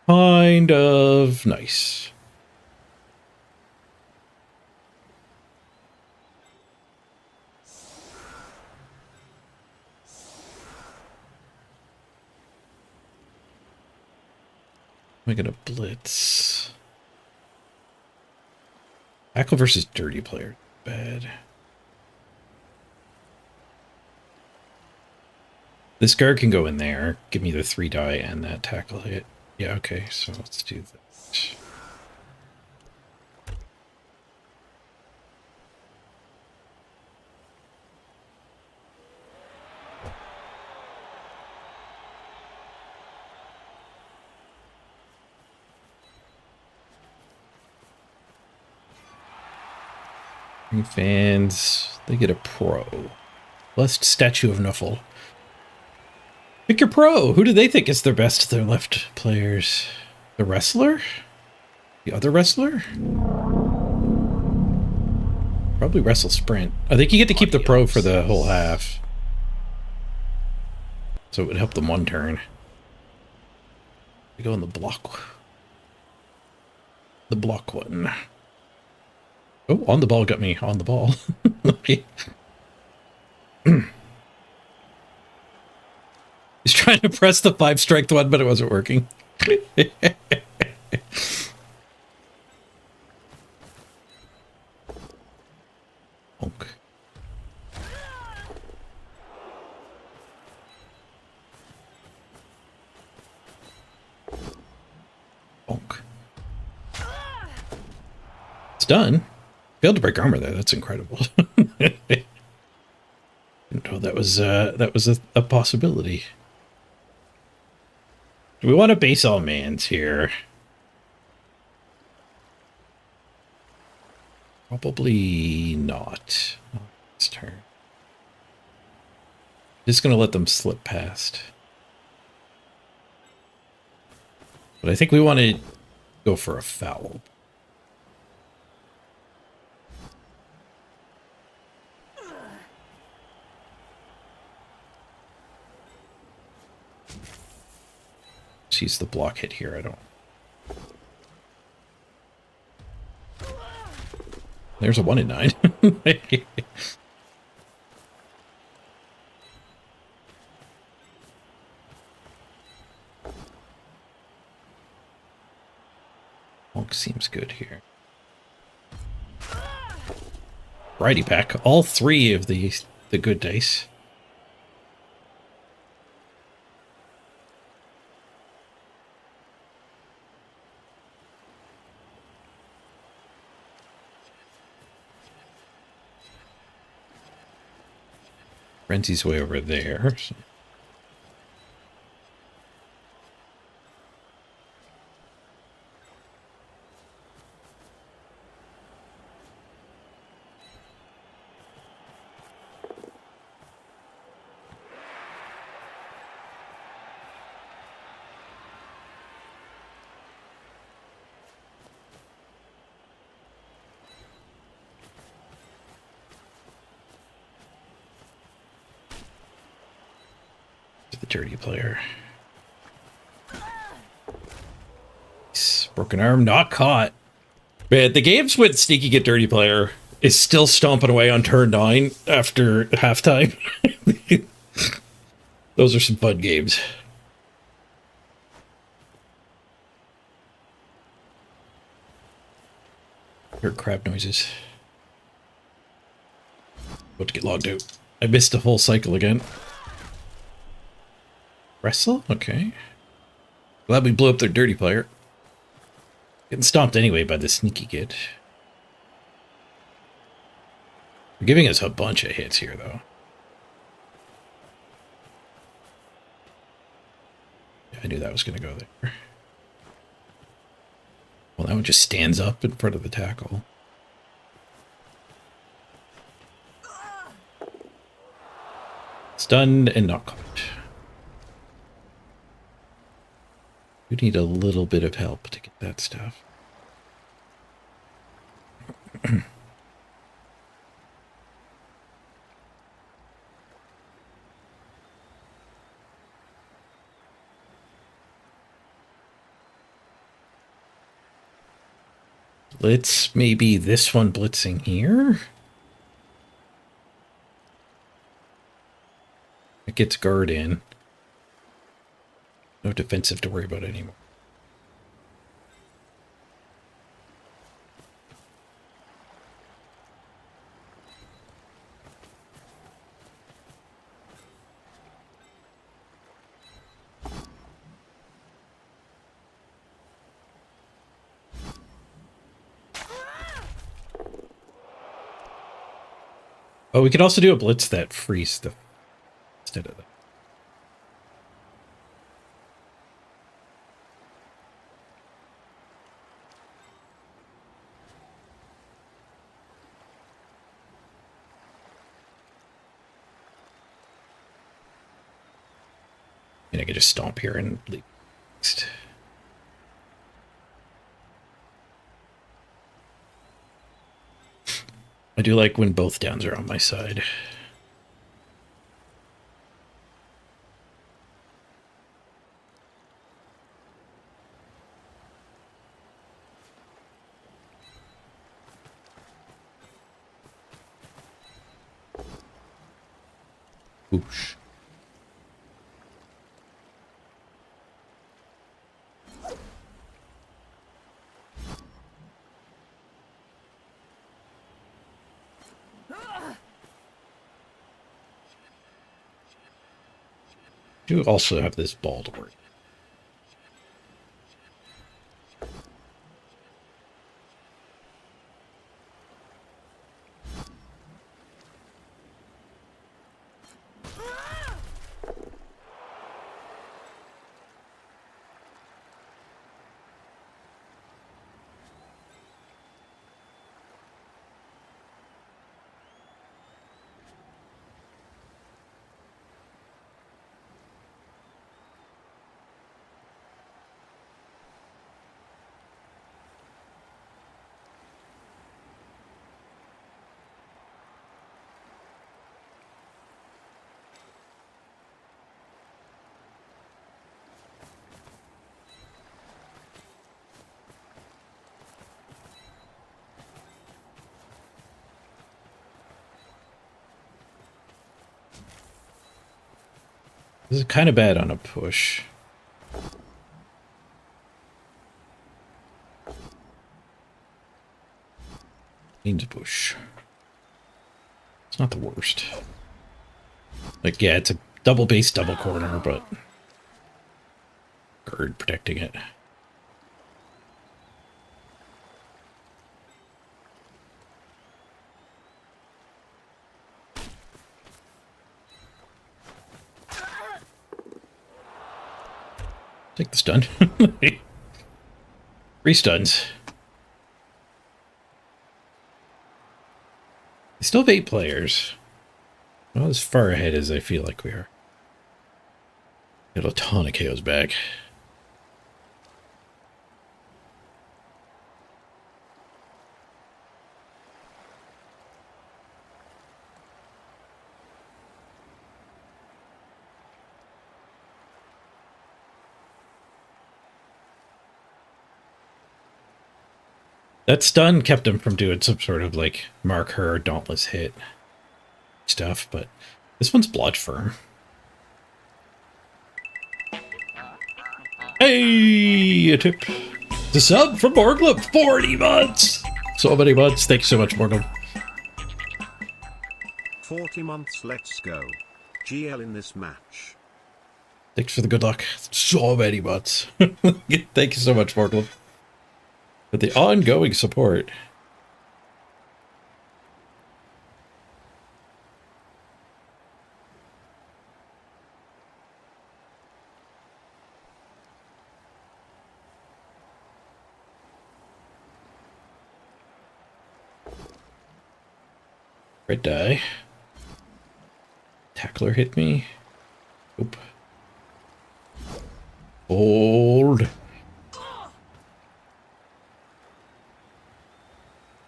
Kind of nice. Am I gonna blitz? Tackle versus dirty player. Bad. This guard can go in there. Give me the 3 die and that tackle hit. Yeah, okay, so let's do that. Fans, they get a pro. Blessed Statue of Nuffle. Pick your pro. Who do they think is their best of their left players? The wrestler? The other wrestler? Probably wrestle sprint. I think you get to keep the pro for the whole half. So it would help them one turn. We go in the block. The block one. Oh, on the ball got me. On the ball. Okay. He's trying to press the 5 strength one, but it wasn't working. Bonk. Bonk. It's done. Failed to break armor there. That's incredible. Didn't know that was a possibility. Do we want to base all mans here? Probably not. This turn. Just gonna let them slip past. But I think we want to go for a foul. Use the block hit here. I don't. There's a 1 in 9. Bonk seems good here. Variety pack. All 3 of the good dice. Renzi's way over there. So. The dirty player. Broken arm, not caught. Man, the games with Sneaky Get Dirty Player is still stomping away on turn 9 after halftime. Those are some fun games. Heard crab noises. About to get logged out. I missed a whole cycle again. Wrestle? Okay. Glad we blew up their dirty player. Getting stomped anyway by the Sneaky Kid. They're giving us a bunch of hits here, though. Yeah, I knew that was going to go there. Well, that one just stands up in front of the tackle. Stunned and not caught. We need a little bit of help to get that stuff. Blitz, maybe this one blitzing here? It gets guard in. No defensive to worry about anymore. Oh, we could also do a blitz that frees stuff instead of that. And I could just stomp here and leave next. I do like when both downs are on my side. Whoosh. Do also have this ball to work. This is kind of bad on a push. Needs a push. It's not the worst. Like, yeah, it's a double base, double corner, but guard protecting it. Take the stun. 3 stuns. They still have 8 players. Not as far ahead as I feel like we are. Got a ton of KOs back. That stun kept him from doing some sort of like mark her dauntless hit stuff, but this one's blood firm. Hey, a tip. The sub from Morglum, 40 months. So many months. Thanks so much, Morglum. 40 months, let's go. GL in this match. Thanks for the good luck. So many months. Thank you so much, Morglum, for the ongoing support. Red die. Tackler hit me. Oop. Hold.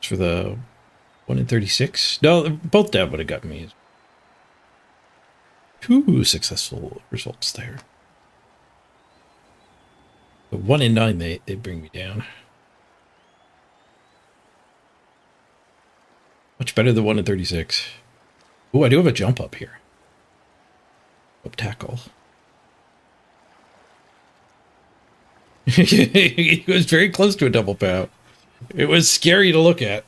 For the 1 in 36. No, both down would have got me. 2 successful results there. The 1 in 9, they bring me down. Much better than 1 in 36. Ooh, I do have a jump up here. Up tackle. He was very close to a double pow. It was scary to look at.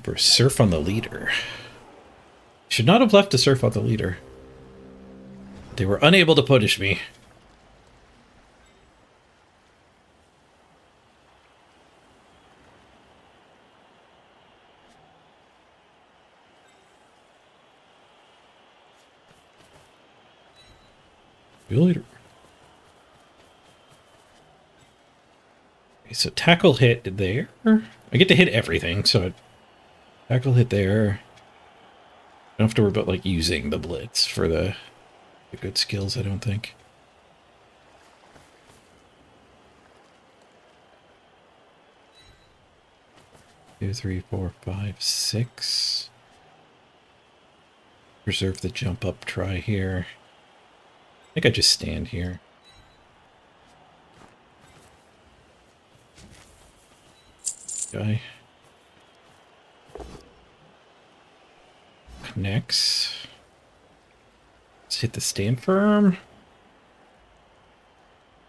For surf on the leader. Should not have left to surf on the leader. They were unable to punish me. Leader. Okay, so tackle hit there. I get to hit everything, so tackle hit there. I don't have to worry about like using the blitz for the good skills, I don't think. Two, three, four, five, six. Preserve the jump up try here. I think I just stand here. Guy. Connects. Let's hit the stand firm.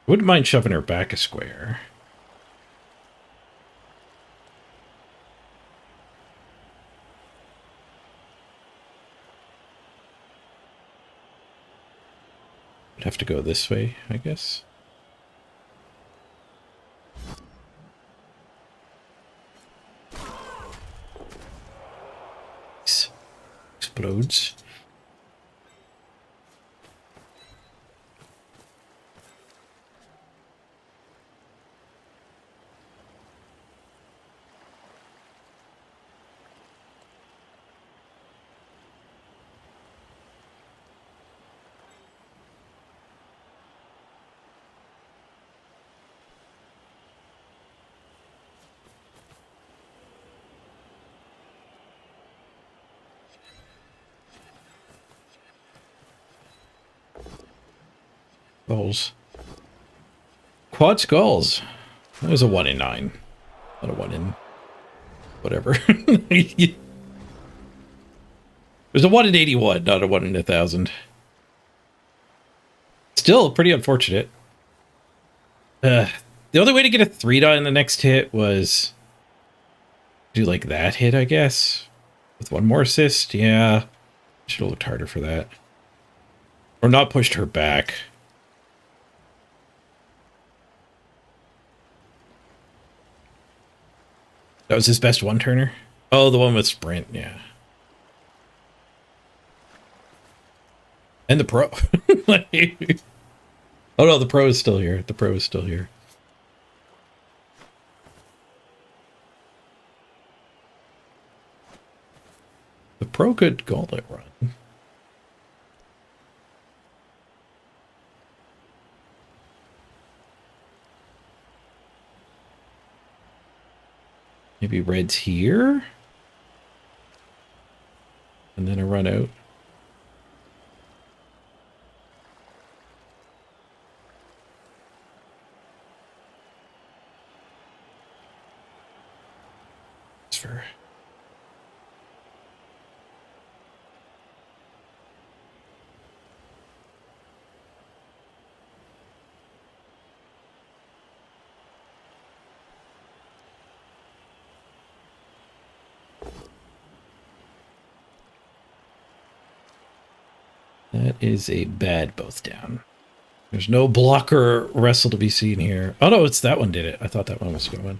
Wouldn't mind shoving her back a square. Would have to go this way, I guess. Explodes. Skulls. Quad skulls. That was a 1 in 9. Not a 1 in whatever. It was a 1 in 81, not a 1 in 1,000. Still pretty unfortunate. The only way to get a 3 die in the next hit was do like that hit, I guess. With one more assist. Yeah. Should have looked harder for that. Or not pushed her back. That was his best one-turner? Oh, the one with sprint, yeah. And the pro. Oh no, the pro is still here. The pro is still here. The pro could gauntlet run. Maybe red's here? And then a run out. Transfer. That is a bad both down. There's no blocker wrestle to be seen here. Oh no, it's that one did it. I thought that one was going.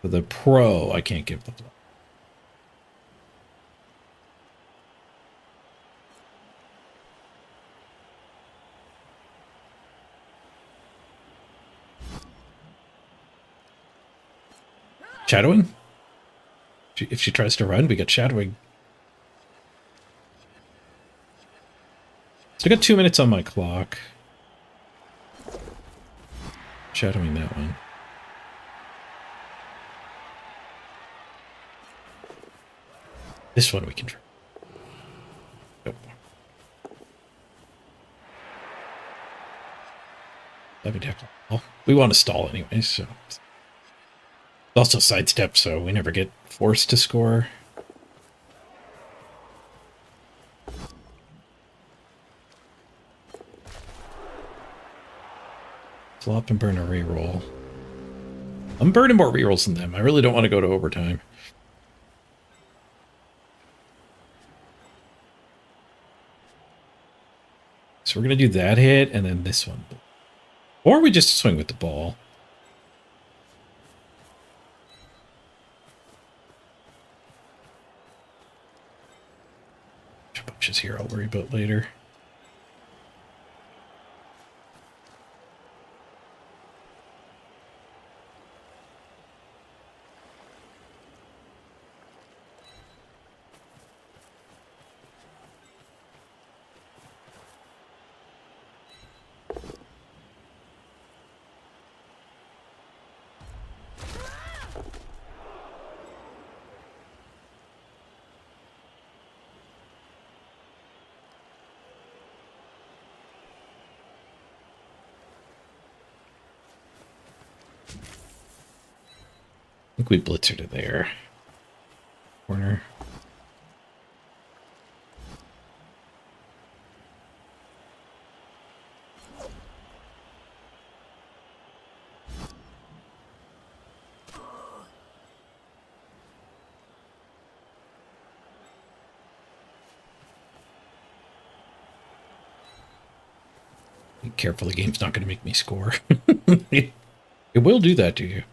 For the pro, I can't give the block. Shadowing? If she tries to run, we get shadowing. So I got 2 minutes on my clock. shadowing that one. This one we can try. Oh. That'd be difficult. Well, we want to stall anyway, so. It's also sidestep, so we never get forced to score. Flop and burn a reroll. I'm burning more rerolls than them. I really don't want to go to overtime. So we're going to do that hit and then this one. Or we just swing with the ball. Bunches here I'll worry about later. I think we blitz her to there. Corner. Be careful, the game's not going to make me score. It will do that to you.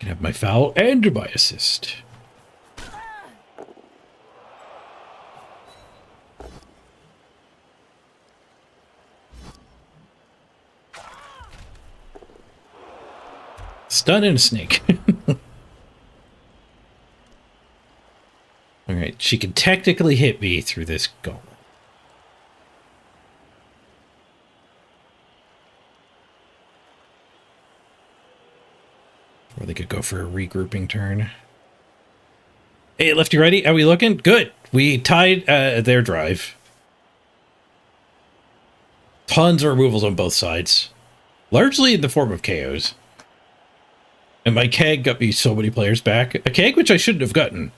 Can have my foul and my assist. Stun and a snake. Alright, she can technically hit me through this gauntlet. Or they could go for a regrouping turn. Hey, Lefty Righty, are we looking? Good. We tied their drive. Tons of removals on both sides. Largely in the form of KOs. And my keg got me so many players back. A keg which I shouldn't have gotten.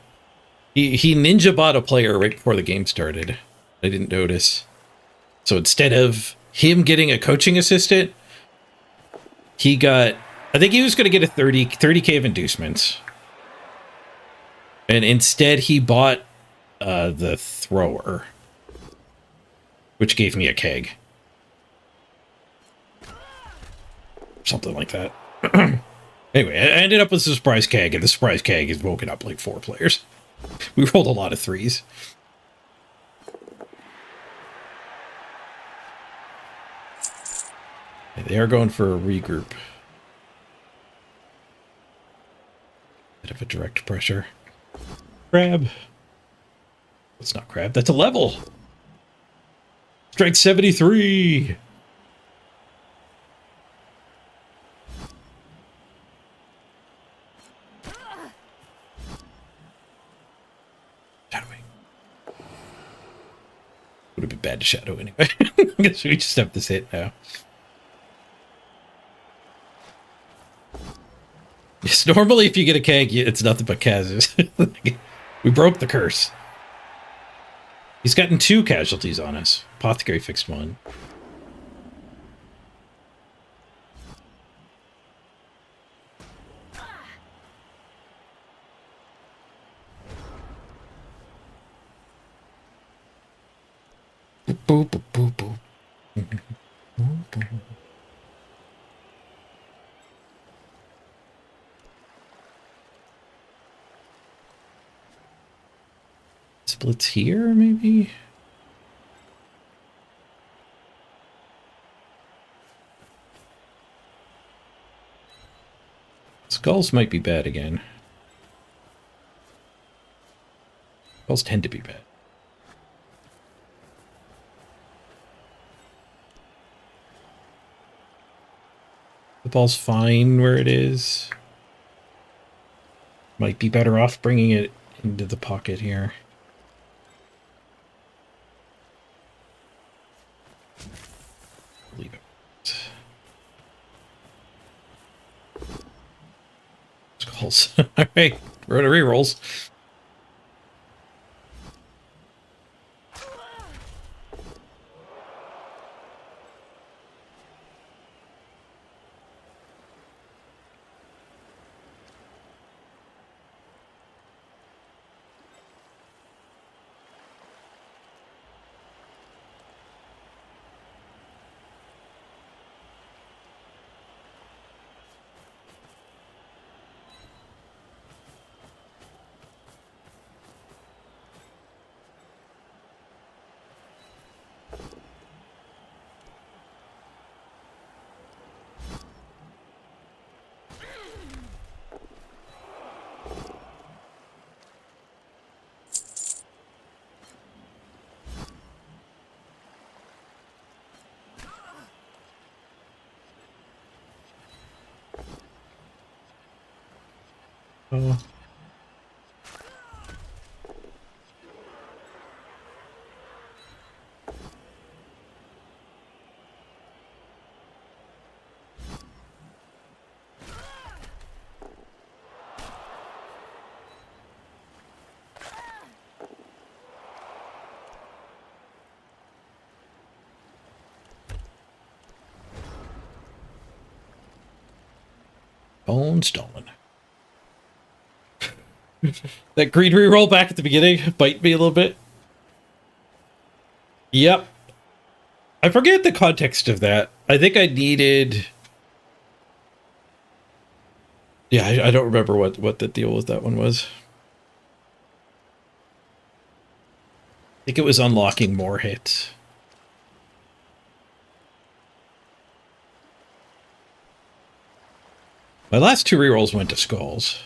He ninja bought a player right before the game started. I didn't notice. So instead of him getting a coaching assistant, he got... I think he was going to get a 30K of inducements. And instead he bought the thrower. Which gave me a keg. Something like that. Anyway, I ended up with a surprise keg, and the surprise keg has woken up like 4 players. We rolled a lot of 3s. Okay, they are going for a regroup. Bit of a direct pressure. Crab. It's not crab, that's a level. Strike 73. Shadowing. Would have been bad to shadow anyway. I guess we just have this hit now. Yes, normally if you get a keg, it's nothing but Kaz's. We broke the curse. He's gotten 2 casualties on us. Apothecary fixed 1. Boop, boop, boop, boop. Boop, boop. Splits here, maybe? Skulls might be bad again. Skulls tend to be bad. The ball's fine where it is. Might be better off bringing it into the pocket here. Leave it. Skulls. Alright, we're to rerolls. Oh. Bone stolen. That green reroll back at the beginning bite me a little bit. Yep. I forget the context of that. I think I needed... Yeah, I don't remember what the deal with that one was. I think it was unlocking more hits. My last 2 rerolls went to skulls.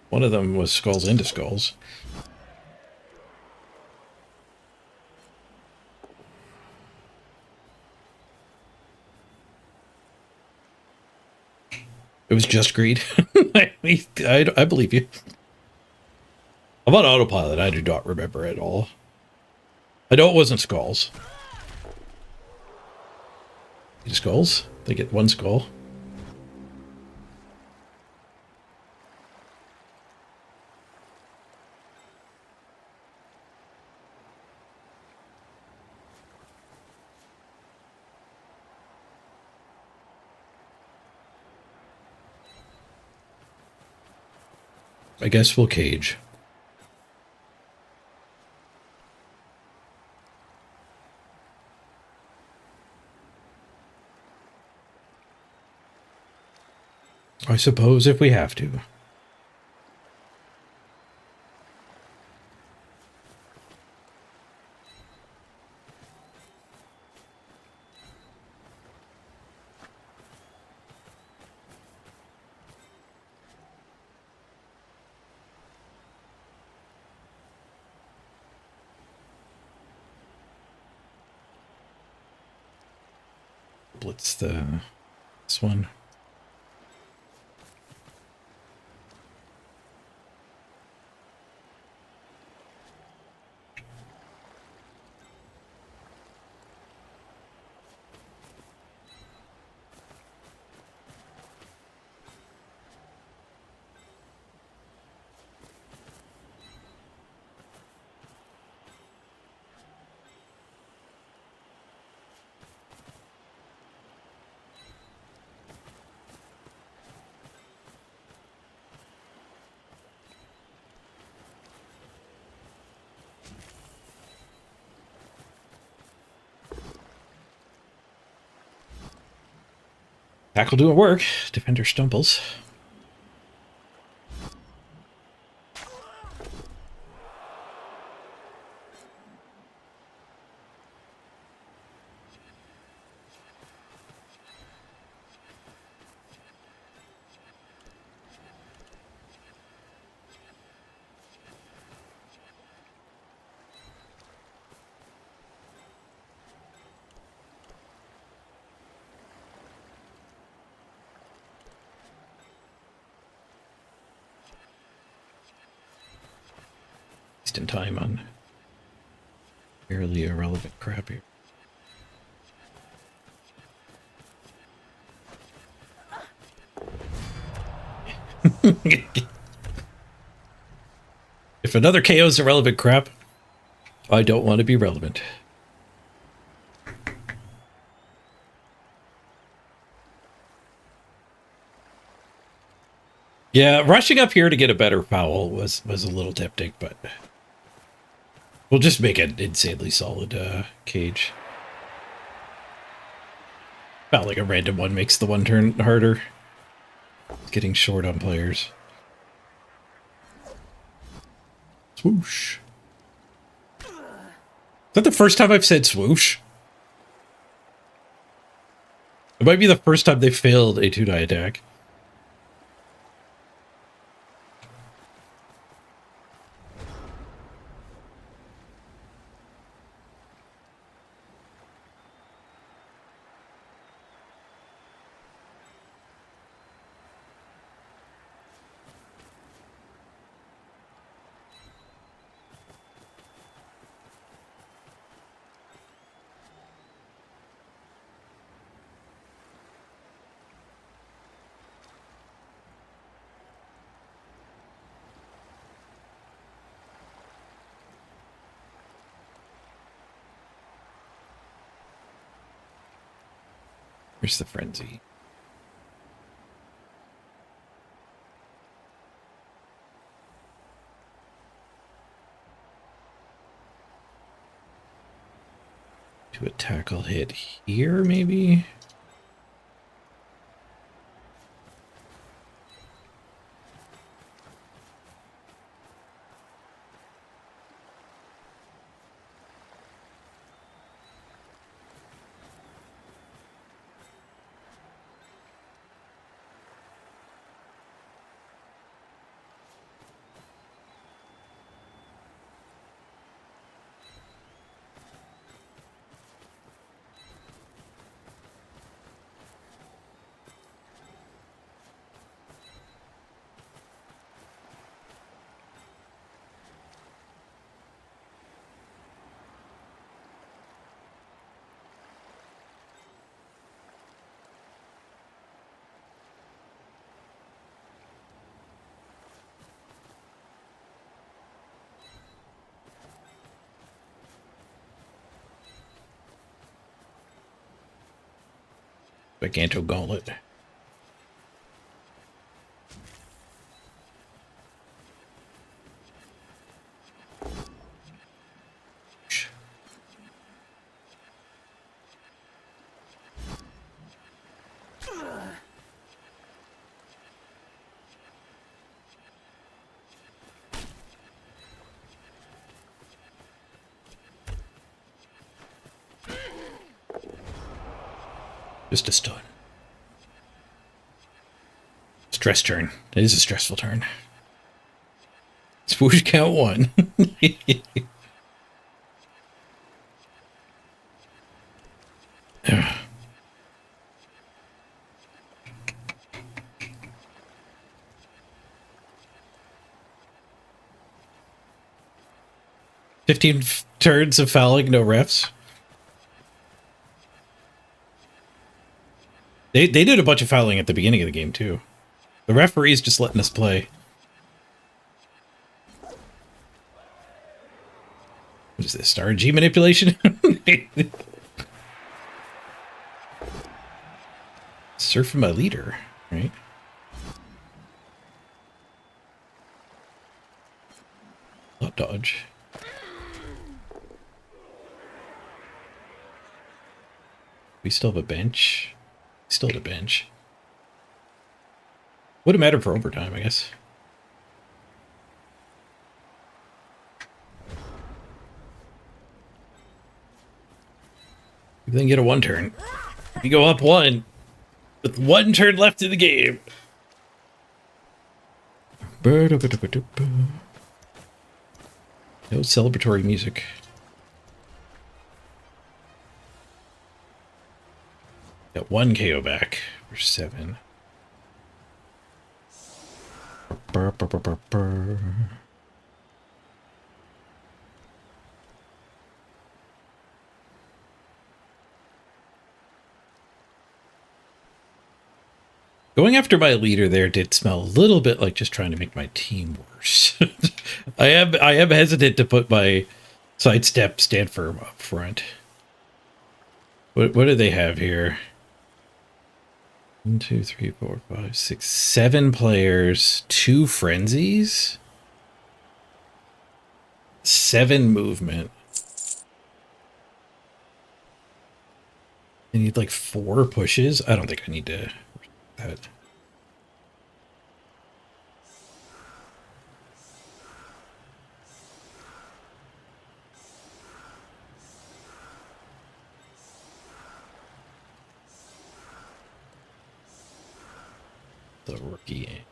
One of them was skulls into skulls. It was just greed. I believe you. I'm on autopilot. I do not remember at all. I know it wasn't skulls. Skulls? They get 1 skull. I guess we'll cage. I suppose if we have to. Blitz this one. Tackle doing work. Defender stumbles. In time on fairly irrelevant crap here. If another KO is irrelevant crap, I don't want to be relevant. Yeah, rushing up here to get a better foul was a little tempting, but we'll just make an insanely solid cage. Felt like a random one makes the one turn harder. It's getting short on players. Swoosh. Is that the first time I've said swoosh? It might be the first time they failed a 2-die attack. Where's the frenzy? Do a tackle hit here, maybe? Giganto Gauntlet. Just a stun. Stress turn. It is a stressful turn. Swoosh count 1. 15 turns of fouling, no refs. They did a bunch of fouling at the beginning of the game, too. The referee's just letting us play. What is this? RNG manipulation? Surfing my leader, right? Not dodge. We still have a bench. Still have a bench. Wouldn't matter for overtime, I guess. You then get a 1 turn. You go up 1 with 1 turn left in the game. No celebratory music. Got 1 KO back for 7. Going after my leader there did smell a little bit like just trying to make my team worse. I am hesitant to put my sidestep stand firm up front. What do they have here? 1, 2, 3, 4, 5, 6, 7 players, 2 frenzies, 7 movement. I need like 4 pushes. I don't think I need to that. The rookie.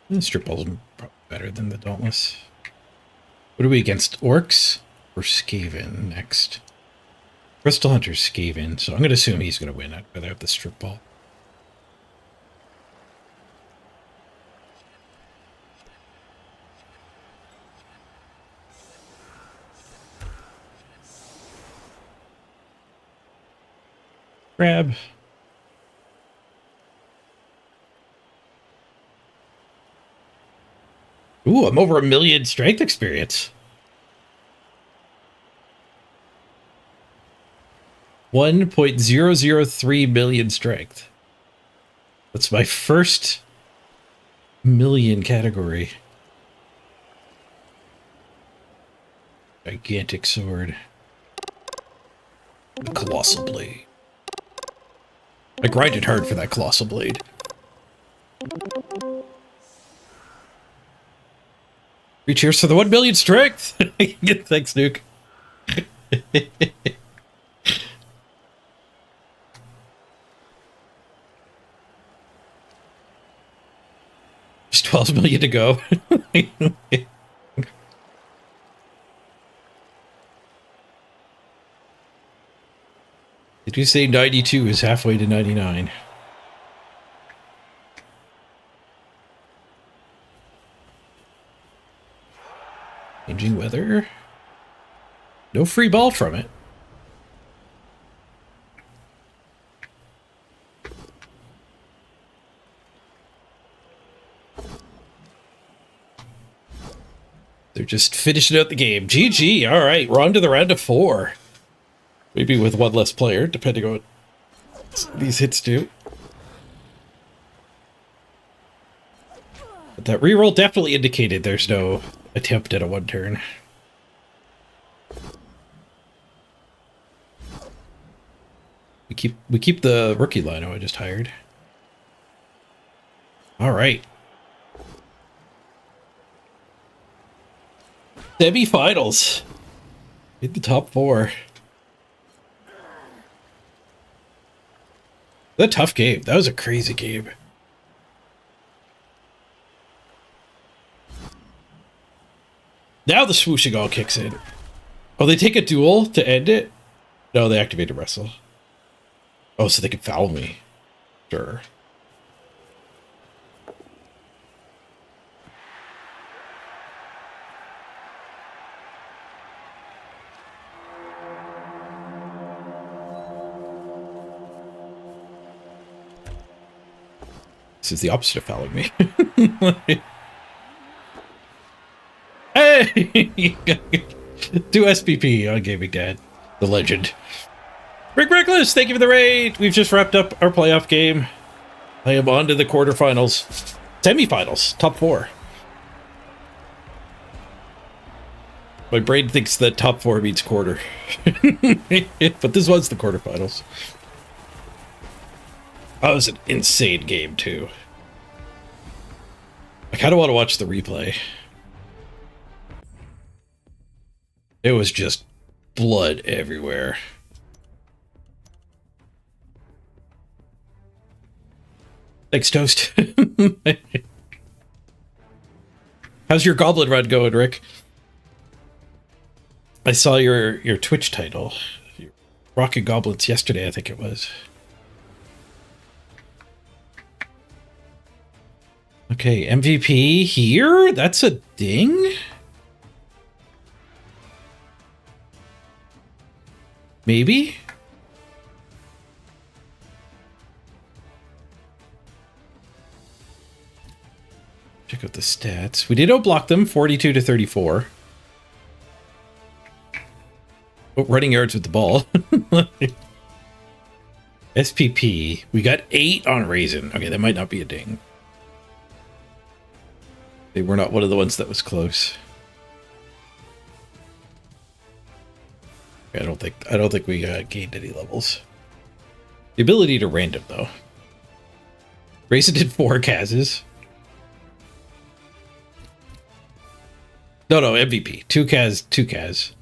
The strip ball's probably better than the Dauntless. What are we against? Orcs or Skaven next? Crystal Hunter's Skaven, so I'm going to assume he's going to win. I'd rather have the strip ball. Grab. Ooh, I'm over 1 million strength experience. 1.003 million strength. That's my first million category. Gigantic sword. The Colossal Blade. I grinded hard for that Colossal Blade. Cheers for the 1 million strength! Thanks, Nuke. Just 12 million to go. Did you say 92 is halfway to 99? Changing weather. No free ball from it. They're just finishing out the game. GG. All right, we're on to the round of 4. Maybe with 1 less player, depending on what these hits do. But that reroll definitely indicated there's no attempt at a 1 turn. We keep the rookie lino I just hired. All right. Semi-finals. Hit the top 4. That tough game. That was a crazy game. Now the swooshing all kicks in. Oh, they take a duel to end it? No, they activate a wrestle. Oh, so they can foul me. Sure. This is the opposite of fouling me. Hey! 2 SPP on Gaming Dad. The legend. Rick Reckless, thank you for the raid! We've just wrapped up our playoff game. I am on to the quarterfinals. Semifinals, top 4. My brain thinks that top 4 means quarter. But this was the quarterfinals. That was an insane game, too. I kind of want to watch the replay. It was just blood everywhere. Thanks, Toast. How's your goblin run going, Rick? I saw your Twitch title. Rocket Goblins yesterday, I think it was. Okay, MVP here? That's a ding? Maybe? Check out the stats. We did outblock them, 42 to 34. Oh, running yards with the ball. SPP. We got 8 on Raisin. Okay, that might not be a ding. They were not one of the ones that was close. I don't think we gained any levels. The ability to random though. Raisin did 4 Kaz's. No, MVP. 2 Kaz, 2 Kaz.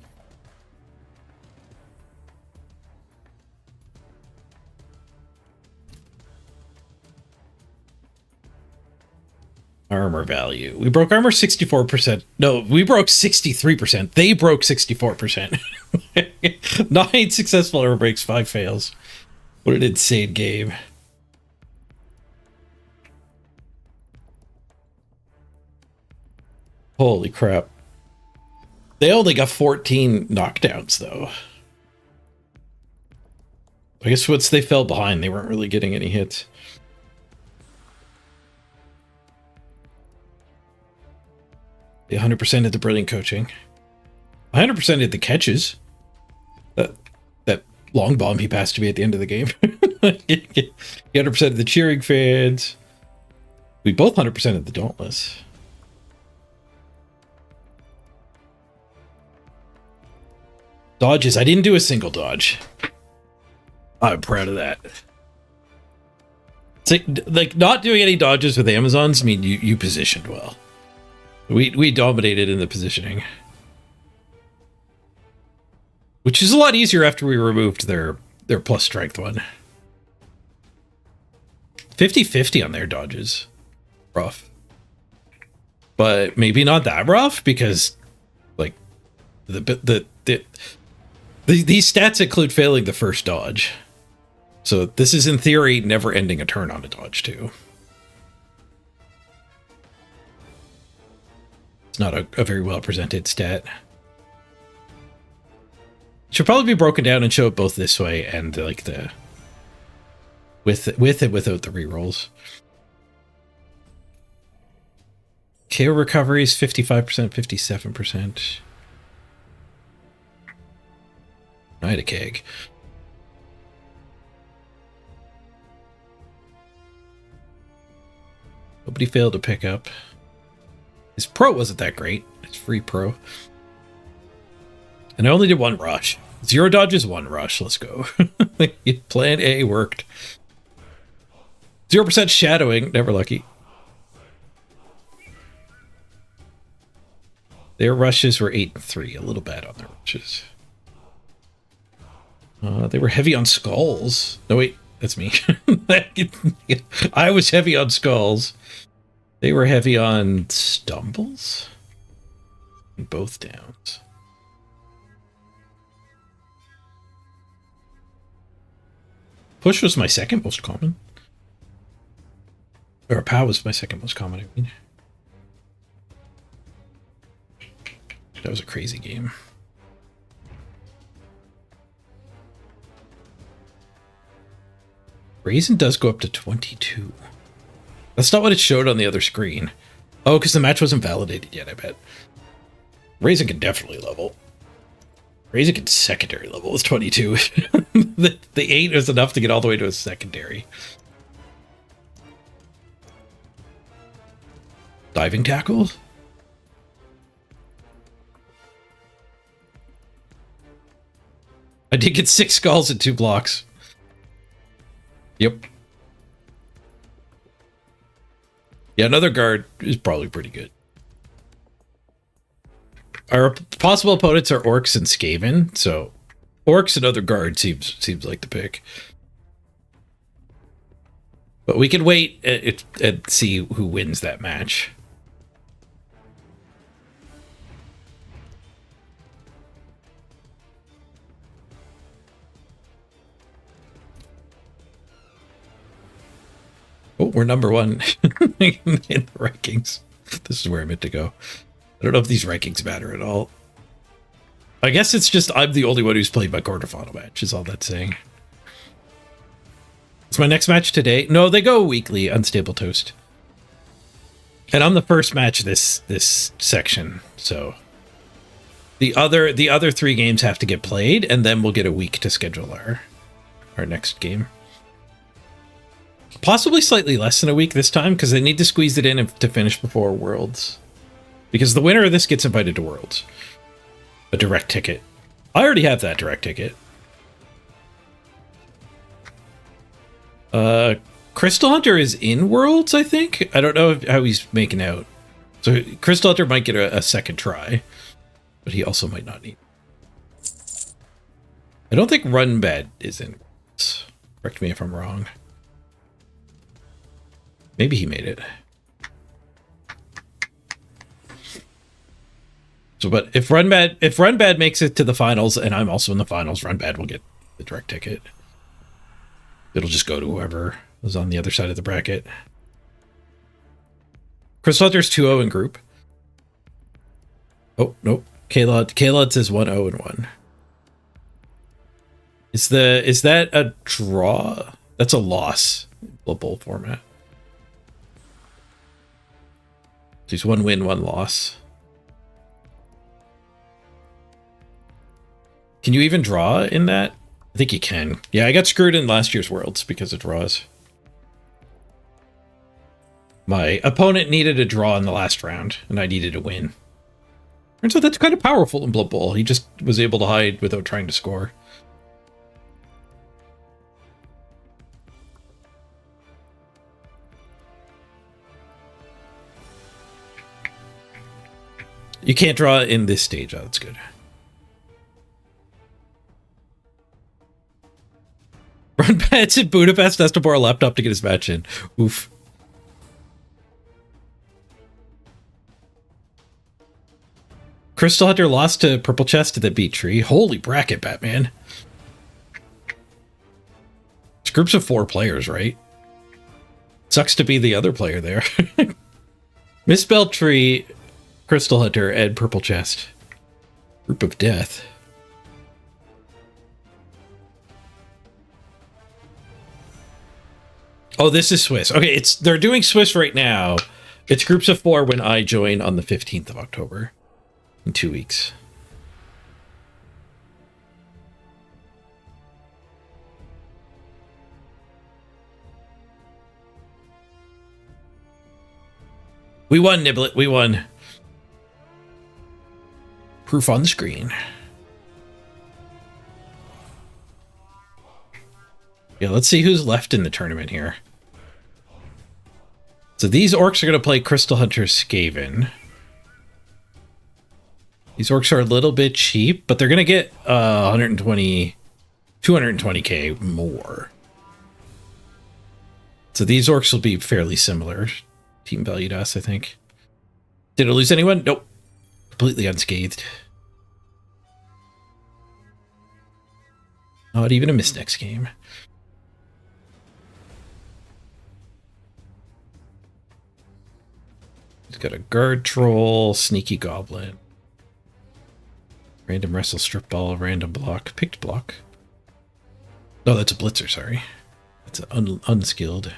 Armor value. We broke armor 64%. No, we broke 63%. They broke 64%. 9 successful armor breaks, 5 fails. What an insane game. Holy crap. They only got 14 knockdowns, though. I guess once they fell behind, they weren't really getting any hits. They 100% of the brilliant coaching. 100% of the catches. That long bomb he passed to me at the end of the game. 100% of the cheering fans. We both 100% of the dauntless. Dodges. I didn't do a single dodge. I'm proud of that. It's like not doing any dodges with Amazons mean you positioned well. We dominated in the positioning. Which is a lot easier after we removed their plus strength one. 50-50 on their dodges. Rough. But maybe not that rough because like these stats include failing the first dodge. So this is in theory never ending a turn on a dodge too. It's not a very well presented stat. Should probably be broken down and show it both this way and like the with and without the rerolls. KO recoveries 55%, 57%. I had a keg. Nobody failed to pick up. His pro wasn't that great. It's free pro. And I only did 1 rush. 0 dodges, 1 rush. Let's go. Plan A worked. 0% shadowing. Never lucky. Their rushes were 8 and 3. A little bad on their rushes. They were heavy on skulls. No, wait. That's me. I was heavy on skulls. They were heavy on stumbles. And both downs. Push was my second most common. Or POW was my second most common, I mean. That was a crazy game. Raisin does go up to 22. That's not what it showed on the other screen. Oh, because the match wasn't validated yet, I bet. Raisin can definitely level. Raisin can secondary level with 22. the 8 is enough to get all the way to a secondary. Diving tackle? I did get 6 skulls and 2 blocks. Yep. Yeah, another guard is probably pretty good. Our possible opponents are Orcs and Skaven, so Orcs and other guard seems like the pick. But we can wait and see who wins that match. Oh, we're number 1 in the rankings. This is where I meant to go. I don't know if these rankings matter at all. I guess it's just I'm the only one who's played my quarterfinal match, is all that's saying. Is my next match today? No, they go weekly, Unstable Toast. And I'm the first match this section, so the other 3 games have to get played, and then we'll get a week to schedule our next game. Possibly slightly less than a week this time, because they need to squeeze it in to finish before Worlds. Because the winner of this gets invited to Worlds. A direct ticket. I already have that direct ticket. Crystal Hunter is in Worlds, I think. I don't know how he's making out. So Crystal Hunter might get a second try, but he also might not need. I don't think Run Bad is in Worlds. Correct me if I'm wrong. Maybe he made it. So, but if Run Bad makes it to the finals, and I'm also in the finals, Run Bad will get the direct ticket. It'll just go to whoever is on the other side of the bracket. Crystal Hunter's 2-0 in group. Oh, nope. Kalod says 1-0 and 1. Is that a draw? That's a loss in Blood Bowl format. There's 1 win, 1 loss. Can you even draw in that? I think you can. Yeah, I got screwed in last year's Worlds because of draws. My opponent needed a draw in the last round, and I needed a win. Turns out that's kind of powerful in Blood Bowl. He just was able to hide without trying to score. You can't draw in this stage. Oh, that's good. Run Bad's in Budapest has to borrow a laptop to get his match in. Oof. Crystal Hunter lost to Purple Chest that beat Tree. Holy bracket, Batman. It's groups of 4 players, right? Sucks to be the other player there. Misspelled Tree, Crystal Hunter, and Purple Chest. Group of death. Oh, this is Swiss. Okay, they're doing Swiss right now. It's groups of 4 when I join on the 15th of October. In 2 weeks. We won, Niblet. We won. Proof on the screen. Yeah, let's see who's left in the tournament here. So these orcs are going to play Crystal Hunter Skaven. These orcs are a little bit cheap, but they're going to get 220k more. So these orcs will be fairly similar. Team value to us, I think. Did I lose anyone? Nope. Completely unscathed. Not even a miss next game. He's got a guard troll, sneaky goblin. Random wrestle, strip ball, random block, picked block. Oh, that's a blitzer, sorry. That's an unskilled.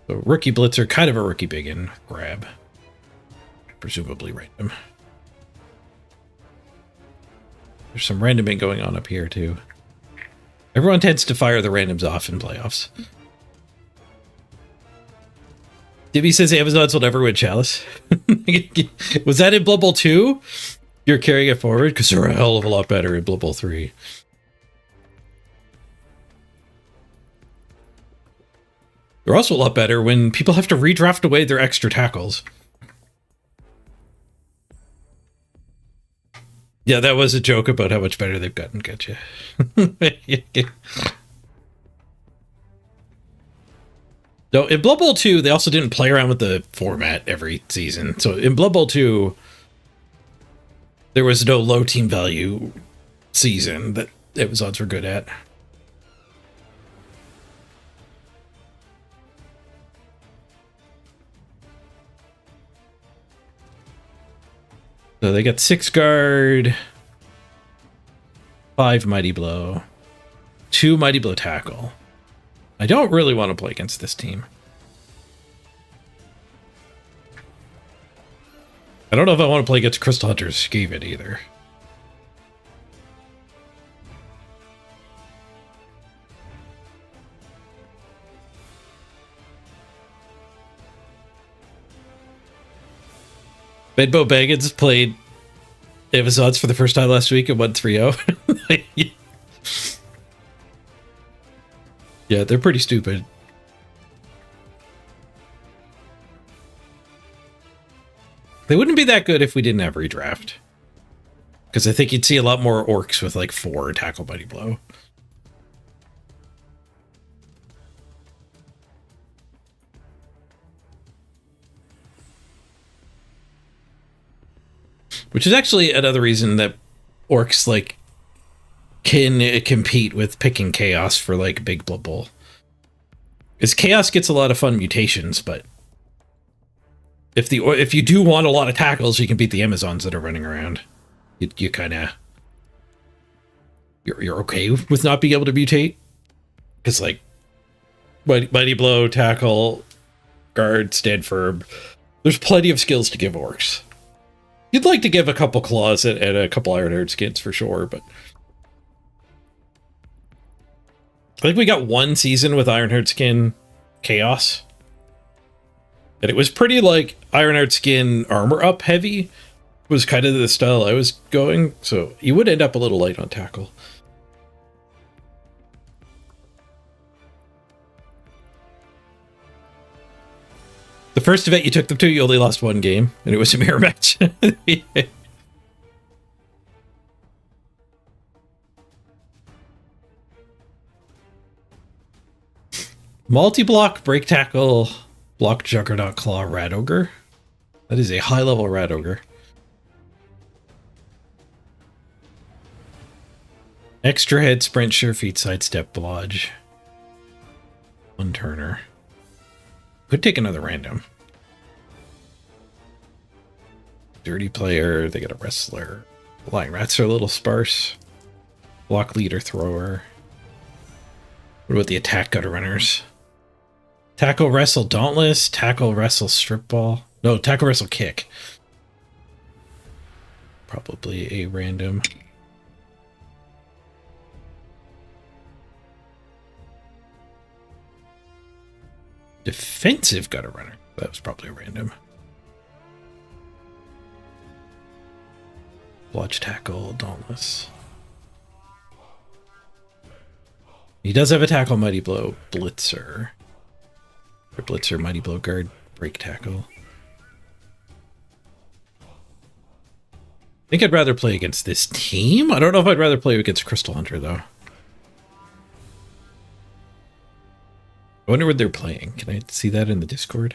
So rookie blitzer, kind of a rookie biggin. Grab. Presumably random. There's some randoming going on up here, too. Everyone tends to fire the randoms off in playoffs. Dibby says Amazons will never win Chalice. Was that in Blood Bowl 2? You're carrying it forward? Because they're a hell of a lot better in Blood Bowl 3. They're also a lot better when people have to redraft away their extra tackles. Yeah, that was a joke about how much better they've gotten. Gotcha. No, in Blood Bowl 2, they also didn't play around with the format every season. So in Blood Bowl 2, there was no low team value season that Amazons were good at. So they got 6 guard, 5 mighty blow, 2 mighty blow tackle. I don't really want to play against this team. I don't know if I want to play against Crystal Hunter's Skaven either. Bedbo Baggins played Amazons for the first time last week and won 3-0. Yeah, they're pretty stupid. They wouldn't be that good if we didn't have redraft. Because I think you'd see a lot more orcs with like 4 tackle mighty blow. Which is actually another reason that orcs like can compete with picking chaos for like big Blood Bowl. Because chaos gets a lot of fun mutations, but if you do want a lot of tackles, you can beat the Amazons that are running around. You kind of you're okay with not being able to mutate, because like mighty blow, tackle, guard, stand firm. There's plenty of skills to give orcs. You'd like to give a couple claws and a couple Ironhaired skins for sure, but I think we got 1 season with Ironhaired skin chaos. And it was pretty like Ironhaired skin armor up heavy was kind of the style I was going. So you would end up a little light on tackle. The first event you took them to, you only lost 1 game, and it was a mirror match. Multi-block, break tackle, block Juggernaut Claw, Rat Ogre. That is a high-level Rat Ogre. Extra head, sprint, sure feet, sidestep, blodge. 1 turner. Could take another random. Dirty player, they got a wrestler. Flying rats are a little sparse. Block leader, thrower. What about the attack gutter runners? Tackle, wrestle, dauntless. Tackle, wrestle, strip ball. No, tackle, wrestle, kick. Probably a random. Defensive gutter runner. That was probably a random. Blodge, tackle, dauntless. He does have a tackle, mighty blow, blitzer. Or blitzer, mighty blow, guard, break tackle. I think I'd rather play against this team. I don't know if I'd rather play against Crystal Hunter though. I wonder what they're playing. Can I see that in the Discord?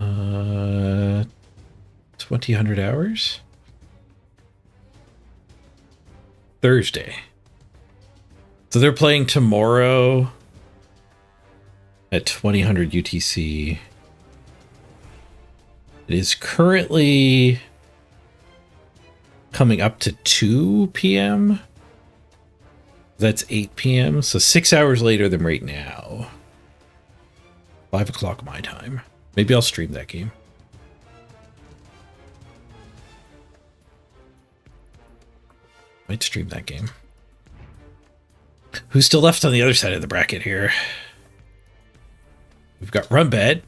Uh, 2000 hours? Thursday. So they're playing tomorrow at 2000 UTC. It is currently coming up to 2 p.m. That's 8 p.m. So 6 hours later than right now. 5 o'clock my time. Maybe I'll stream that game. Might stream that game. Who's still left on the other side of the bracket here? We've got Runbad.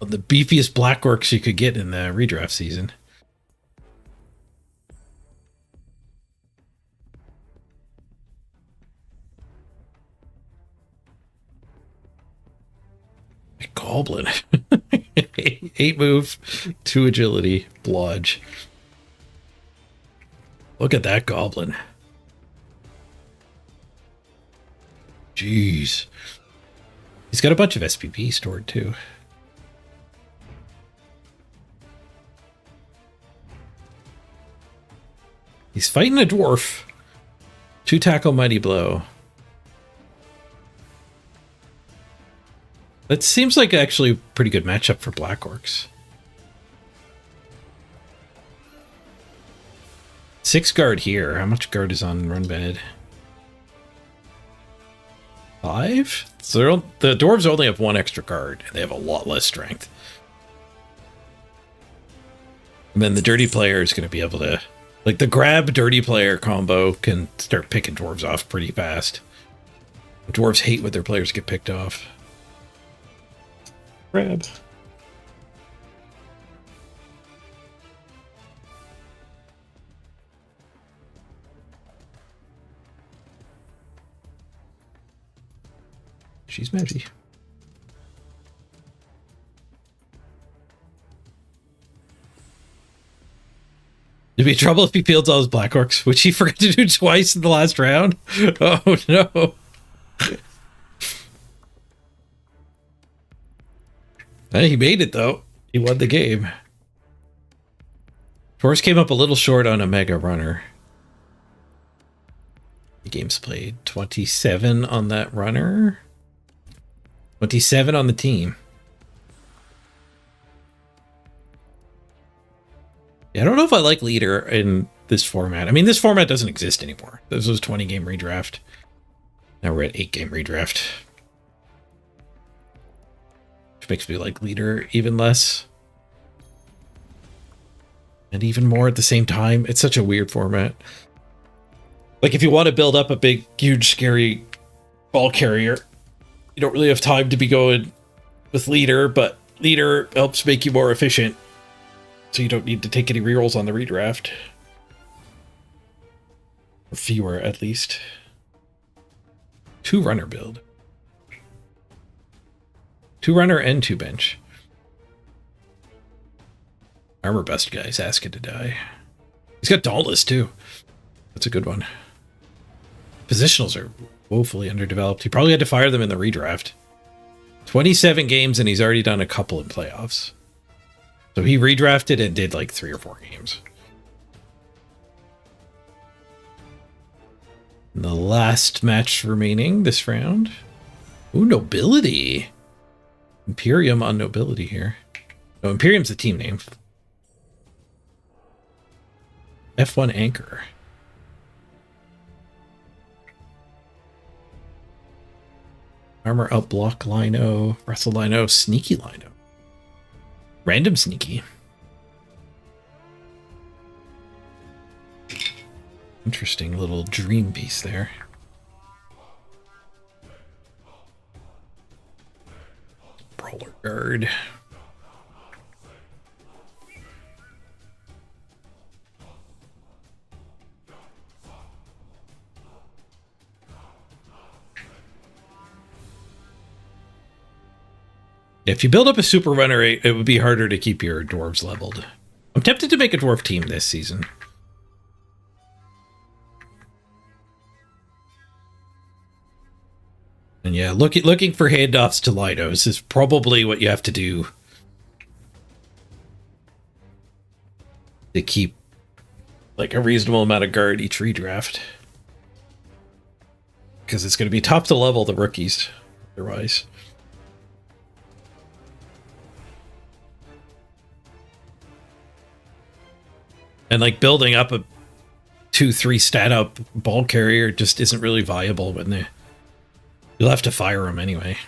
The beefiest black orcs you could get in the redraft season. A goblin. 8 move, 2 agility, blodge. Look at that goblin. Jeez. He's got a bunch of SPP stored too. He's fighting a dwarf. 2 tackle, mighty blow. That seems like actually a pretty good matchup for black orcs. 6 guard here. How much guard is on Runbad? 5? So the dwarves only have 1 extra guard, and they have a lot less strength. And then the dirty player is going to be able to... Like, the grab dirty player combo can start picking dwarves off pretty fast. Dwarves hate when their players get picked off. Grab. She's magic. It'd be trouble if he fields all his black orcs, which he forgot to do twice in the last round. Oh no. Hey, he made it though. He won the game. Force came up a little short on a mega runner. The game's played 27 on that runner. 27 on the team. Yeah, I don't know if I like leader in this format. I mean, this format doesn't exist anymore. This was 20 game redraft. Now we're at 8 game redraft. Which makes me like leader even less. And even more at the same time. It's such a weird format. Like, if you want to build up a big, huge, scary ball carrier, you don't really have time to be going with leader, but leader helps make you more efficient. So you don't need to take any rerolls on the redraft. Or fewer, at least. 2 runner build. 2 runner and 2 bench. Armor bust guy's asking to die. He's got Dauntless too. That's a good one. Positionals are woefully underdeveloped. He probably had to fire them in the redraft. 27 games and he's already done a couple in playoffs. So he redrafted and did like 3 or 4 games. And the last match remaining this round. Ooh, Nobility. Imperium on Nobility here. No, Imperium's the team name. F1 Anchor. Armor up, block Lino, wrestle Lino, sneaky Lino. Random sneaky. Interesting little dream piece there. Brawler guard. If you build up a super runner, it would be harder to keep your dwarves leveled. I'm tempted to make a dwarf team this season. And yeah, looking for handoffs to Linos is probably what you have to do to keep like a reasonable amount of guard each redraft. Because it's going to be tough to level the rookies otherwise. And like building up a 2-3 stat up ball carrier just isn't really viable when you'll have to fire them anyway.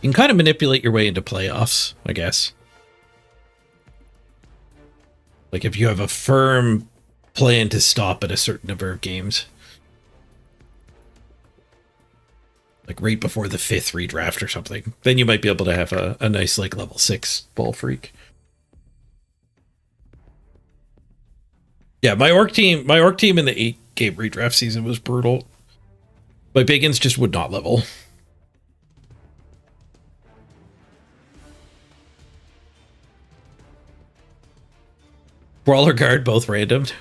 You can kind of manipulate your way into playoffs, I guess. Like if you have a firm plan to stop at a certain number of games. Like right before the 5th redraft or something. Then you might be able to have a nice like level 6 ball freak. Yeah, my orc team in the 8-game redraft season was brutal. My Bigans just would not level. Brawler Guard, both randomed.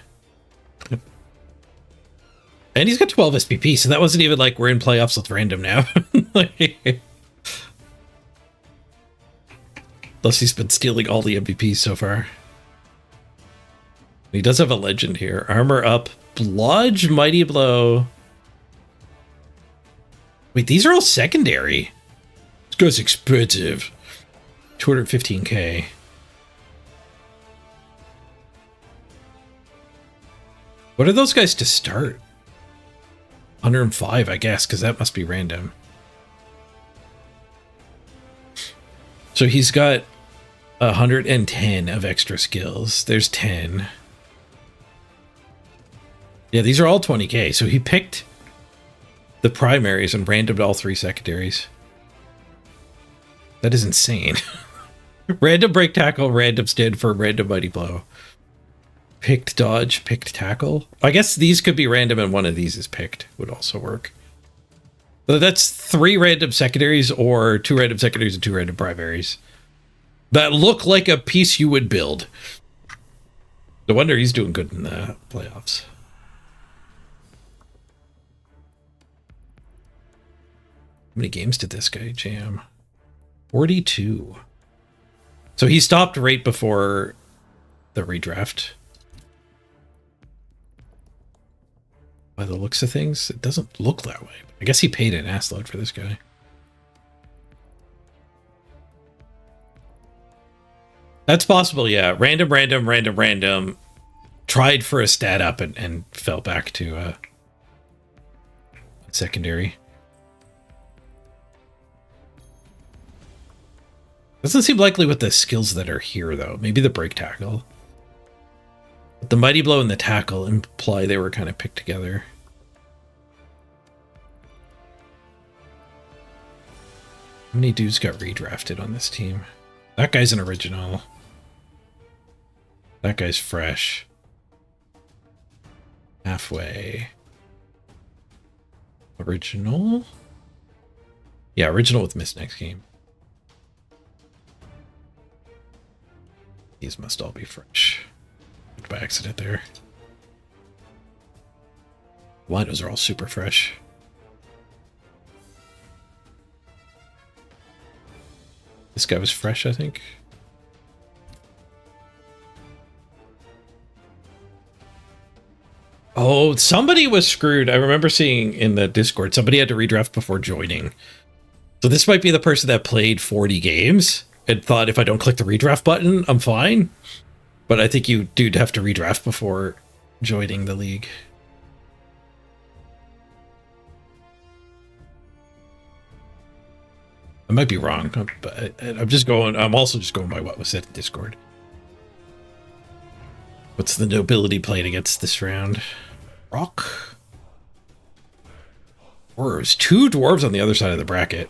And he's got 12 SPP, so that wasn't even like we're in playoffs with random now. Unless he's been stealing all the MVPs so far. He does have a legend here. Armor up, Bludge, Mighty Blow. Wait, these are all secondary. This guy's expensive. 215k. What are those guys to start? 105, I guess, because that must be random. So he's got 110 of extra skills. There's 10. Yeah, these are all 20k. So he picked the primaries and randomed all 3 secondaries. That is insane. Random break tackle, random stand for random mighty blow. Picked dodge, picked tackle. I guess these could be random and one of these is picked. Would also work. But that's 3 random secondaries or 2 random secondaries and 2 random primaries. That look like a piece you would build. No wonder he's doing good in the playoffs. How many games did this guy jam? 42. So he stopped right before the redraft. By the looks of things, it doesn't look that way. I guess he paid an ass load for this guy. That's possible, yeah. Random, random, random, random. Tried for a stat up and fell back to secondary. Doesn't seem likely with the skills that are here, though. Maybe the break tackle. But the mighty blow and the tackle imply they were kind of picked together. How many dudes got redrafted on this team? That guy's an original. That guy's fresh. Halfway. Original? Yeah, original with miss next game. These must all be fresh. By accident there. Winos are all super fresh. This guy was fresh, I think. Oh, somebody was screwed. I remember seeing in the Discord, somebody had to redraft before joining. So this might be the person that played 40 games and thought if I don't click the redraft button, I'm fine. But I think you do have to redraft before joining the league. I might be wrong, but I'm also just going by what was said in Discord. What's the nobility played against this round? Rock? Dwarves. 2 dwarves on the other side of the bracket.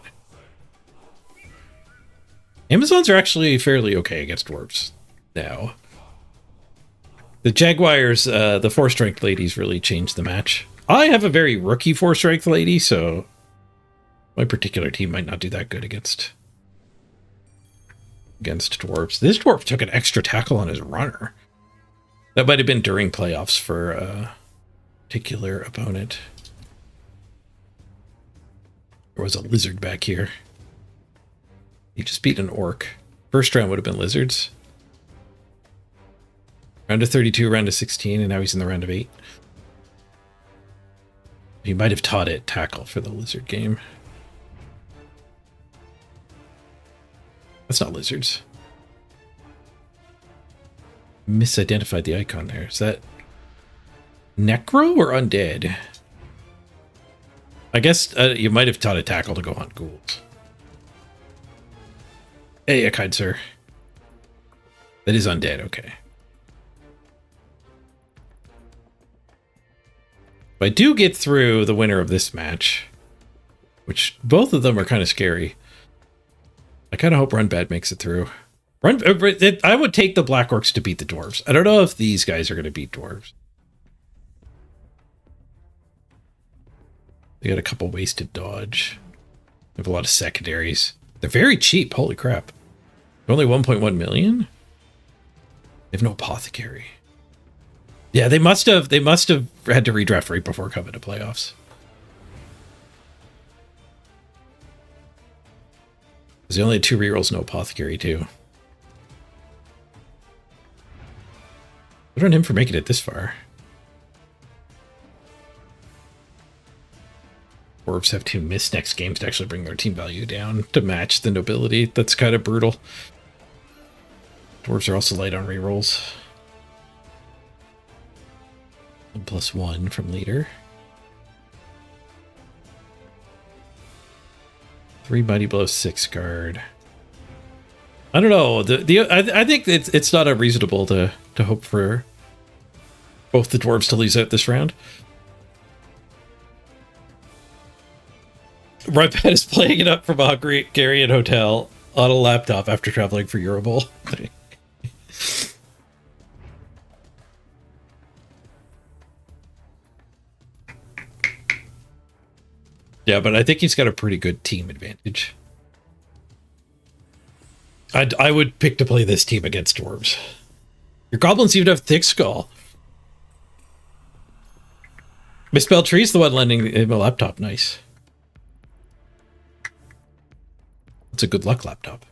Amazons are actually fairly okay against dwarves now. The Jaguars, the 4-strength ladies really changed the match. I have a very rookie 4-strength lady, so my particular team might not do that good against dwarves. This dwarf took an extra tackle on his runner. That might have been during playoffs for a particular opponent. There was a lizard back here. He just beat an orc. First round would have been lizards. Round of 32, round of 16, and now he's in the round of 8. He might have taught it tackle for the lizard game. That's not lizards. Misidentified the icon there. Is that necro or undead? I guess you might have taught a tackle to go hunt ghouls. Hey, kind sir. That is undead, okay. If I do get through the winner of this match, which both of them are kind of scary, I kind of hope Run Bad makes it through. I would take the Black Orcs to beat the Dwarves. I don't know if these guys are going to beat Dwarves. They got a couple wasted dodge. They have a lot of secondaries. They're very cheap. Holy crap. They're only 1.1 million? They have no apothecary. Yeah, they must have had to redraft right before coming to playoffs. Because they only had 2 rerolls, no apothecary too. Good on him for making it this far. Dwarves have to miss next games to actually bring their team value down to match the nobility. That's kind of brutal. Dwarves are also light on rerolls. 1+1 from leader. 3 mighty blow, 6 guard. I don't know. I think it's not unreasonable to hope for both the dwarves to lose out this round. Ripad is playing it up from a Hungarian hotel on a laptop after traveling for Eurobowl. Yeah, but I think he's got a pretty good team advantage. I would pick to play this team against dwarves. Your goblins even have thick skull. Misspelled Tree's the one lending him a laptop. Nice. It's a good luck laptop.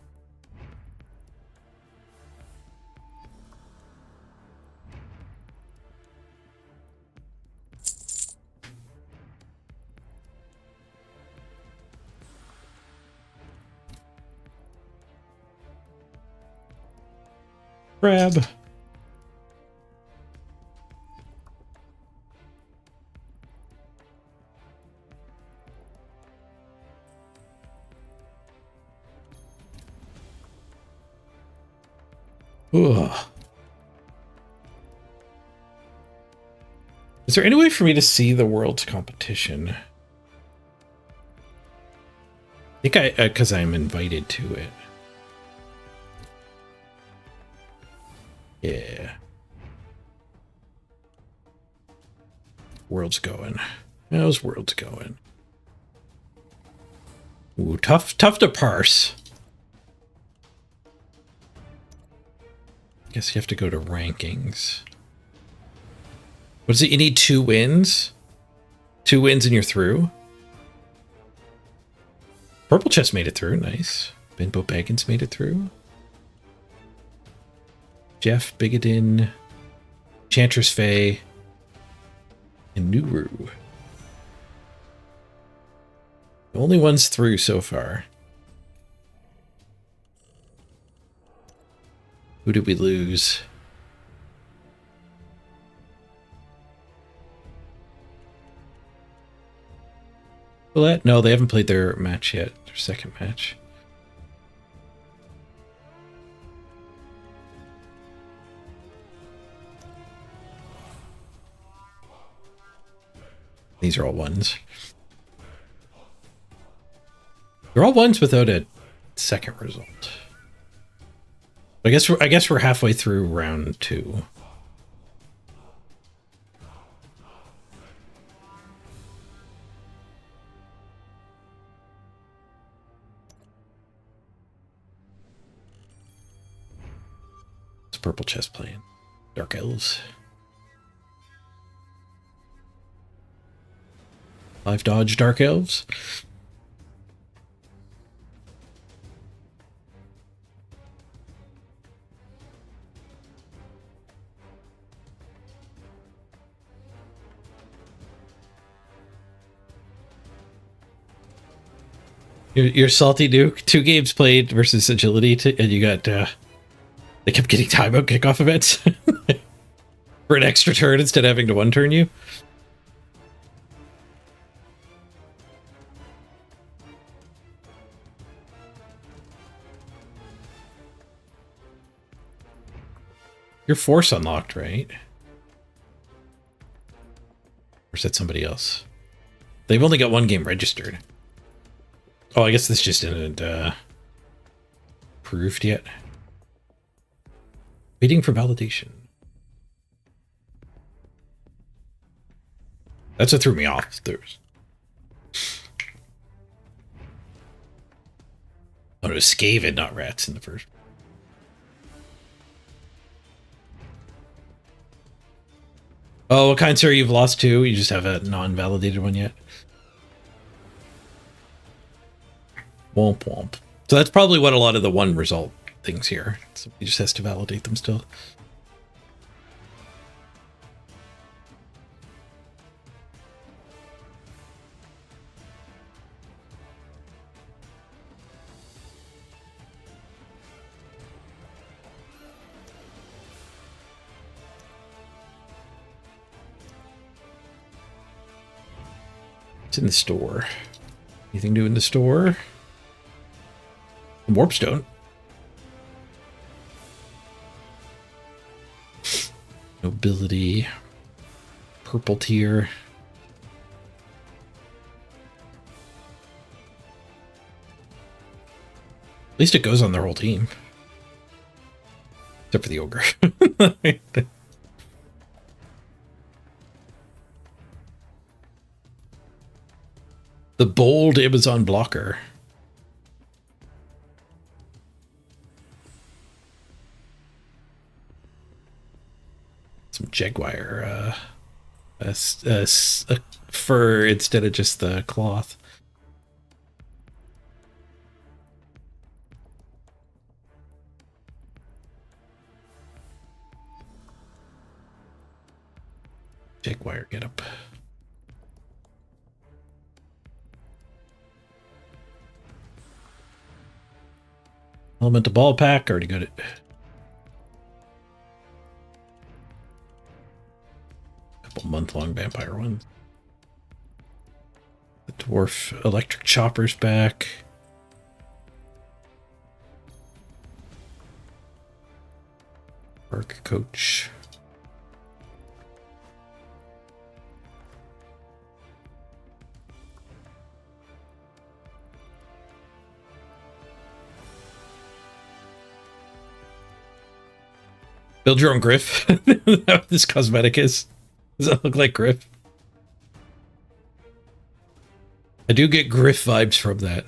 Grab. Ugh. Is there any way for me to see the world's competition? I think because I'm invited to it. Yeah. World's going. How's world's going? Ooh, tough to parse. Guess you have to go to rankings. What is it? You need 2 wins? 2 wins and you're through? Purple Chest made it through. Nice. Benbow Baggins made it through. Jeff, Bigodin, Chantress Faye, and Nuru. The only ones through so far. Who did we lose? Colette? No, they haven't played their match yet. Their second match. These are all ones. They're all ones without a second result. I guess we're halfway through round 2. It's Purple Chest playing. Dark Elves. 5 dodge Dark Elves. You're salty, Duke. 2 games played versus agility, and you got they kept getting timeout kickoff events for an extra turn instead of having to 1-turn you. Your force unlocked, right? Or is that somebody else? They've only got one game registered. Oh, I guess this just isn't approved yet. Waiting for validation. That's what threw me off. There's... Oh, it was Skaven, not rats in the first. Oh, what kind, sir? You've lost two? You just have a non-validated one yet? Womp womp. So that's probably what a lot of the one result things here. So he just has to validate them still. It's in the store. Anything new in the store? Warpstone. Nobility. Purple tier. At least it goes on their whole team. Except for the ogre. The bold Amazon blocker. Some jaguar fur instead of just the cloth. Jaguar getup. Elemental ball pack, already got it. Couple month-long vampire ones. The dwarf electric chopper's back. Arc coach. Build your own Griff. That's what this cosmetic is. Does that look like Griff? I do get Griff vibes from that.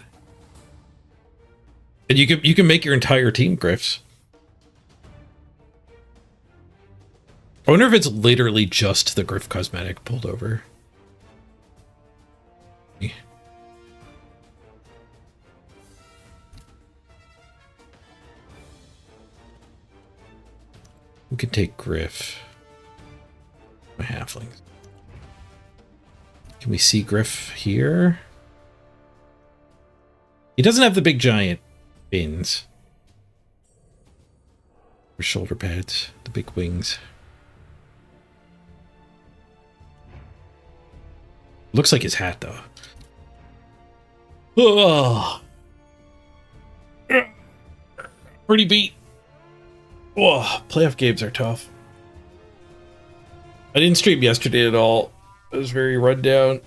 And you can make your entire team Griffs. I wonder if it's literally just the Griff cosmetic pulled over. We could take Griff. My halflings. Can we see Griff here? He doesn't have the big giant fins. Or shoulder pads, the big wings. Looks like his hat though. Oh. Pretty beat. Oh, playoff games are tough. I didn't stream yesterday at all. It was very run down.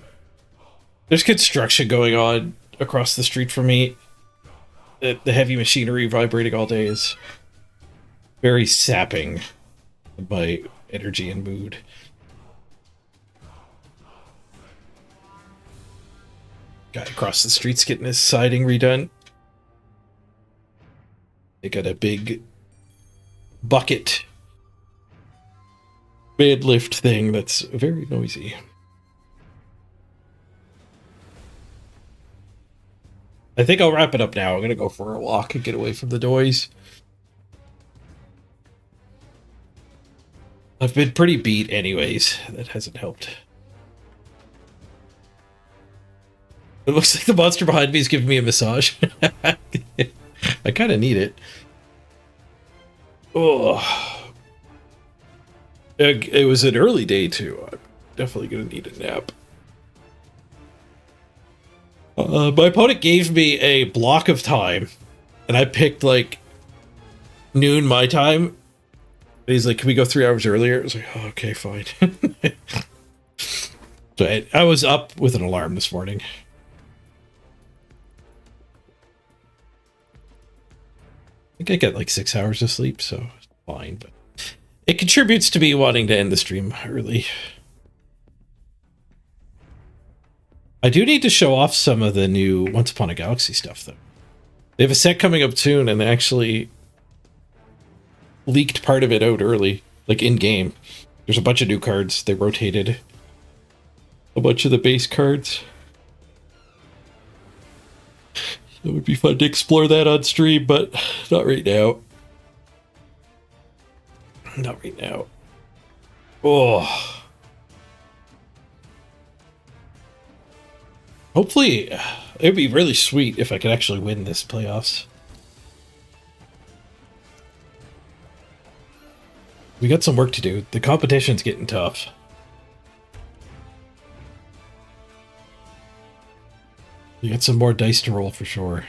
There's construction going on across the street from me. The heavy machinery vibrating all day is very sapping my energy and mood. Guy across the street's getting his siding redone. They got a big bucket bed lift thing that's very noisy. I think I'll wrap it up now. I'm gonna go for a walk and get away from the noise. I've been pretty beat anyways. That hasn't helped. It looks like the monster behind me is giving me a massage. I kind of need it. Oh, it was an early day too. I'm definitely gonna need a nap. My opponent gave me a block of time, and I picked like noon my time, He's like, can we go 3 hours earlier? I was like, oh, okay, fine. So I was up with an alarm this morning. I think I get like 6 hours of sleep, so it's fine. But it contributes to me wanting to end the stream early. I do need to show off some of the new Once Upon a Galaxy stuff, though. They have a set coming up soon, and they actually leaked part of it out early, like in-game. There's a bunch of new cards. They rotated a bunch of the base cards. It would be fun to explore that on stream, but not right now. Not right now. Oh. Hopefully, it'd be really sweet if I could actually win this playoffs. We got some work to do. The competition's getting tough. We got some more dice to roll for sure.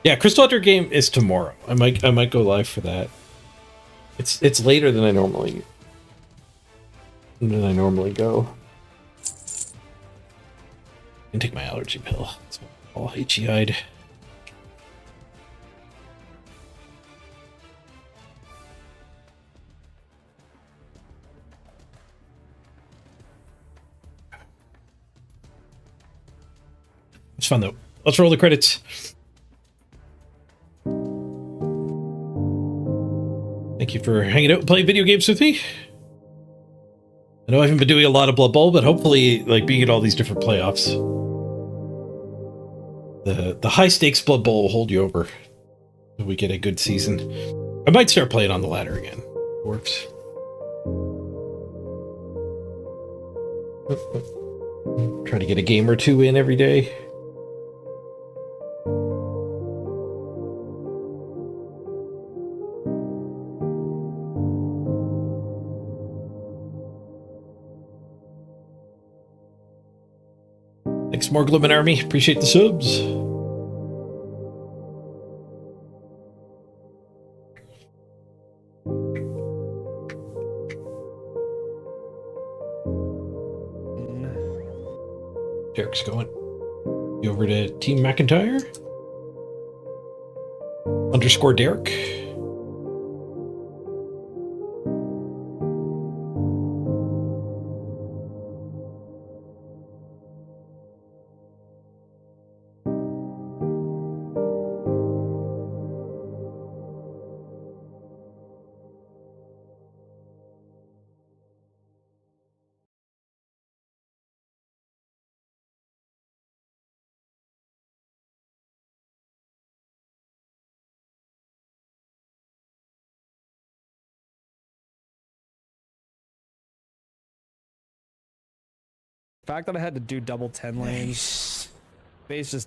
Yeah, Crystal Hunter game is tomorrow. I might go live for that. It's later than I normally go. And take my allergy pill. It's all itchy-eyed. It's fun though. Let's roll the credits. Thank you for hanging out and playing video games with me. I know I haven't been doing a lot of Blood Bowl, but hopefully, like, being at all these different playoffs, the high stakes Blood Bowl will hold you over. We get a good season. I might start playing on the ladder again. Dwarfs. Try to get a game or two in every day. Thanks, more Glooming Army. Appreciate the subs. Derek's going. You over to Team McIntyre? _ Derek. The fact that I had to do double 10 lanes, base just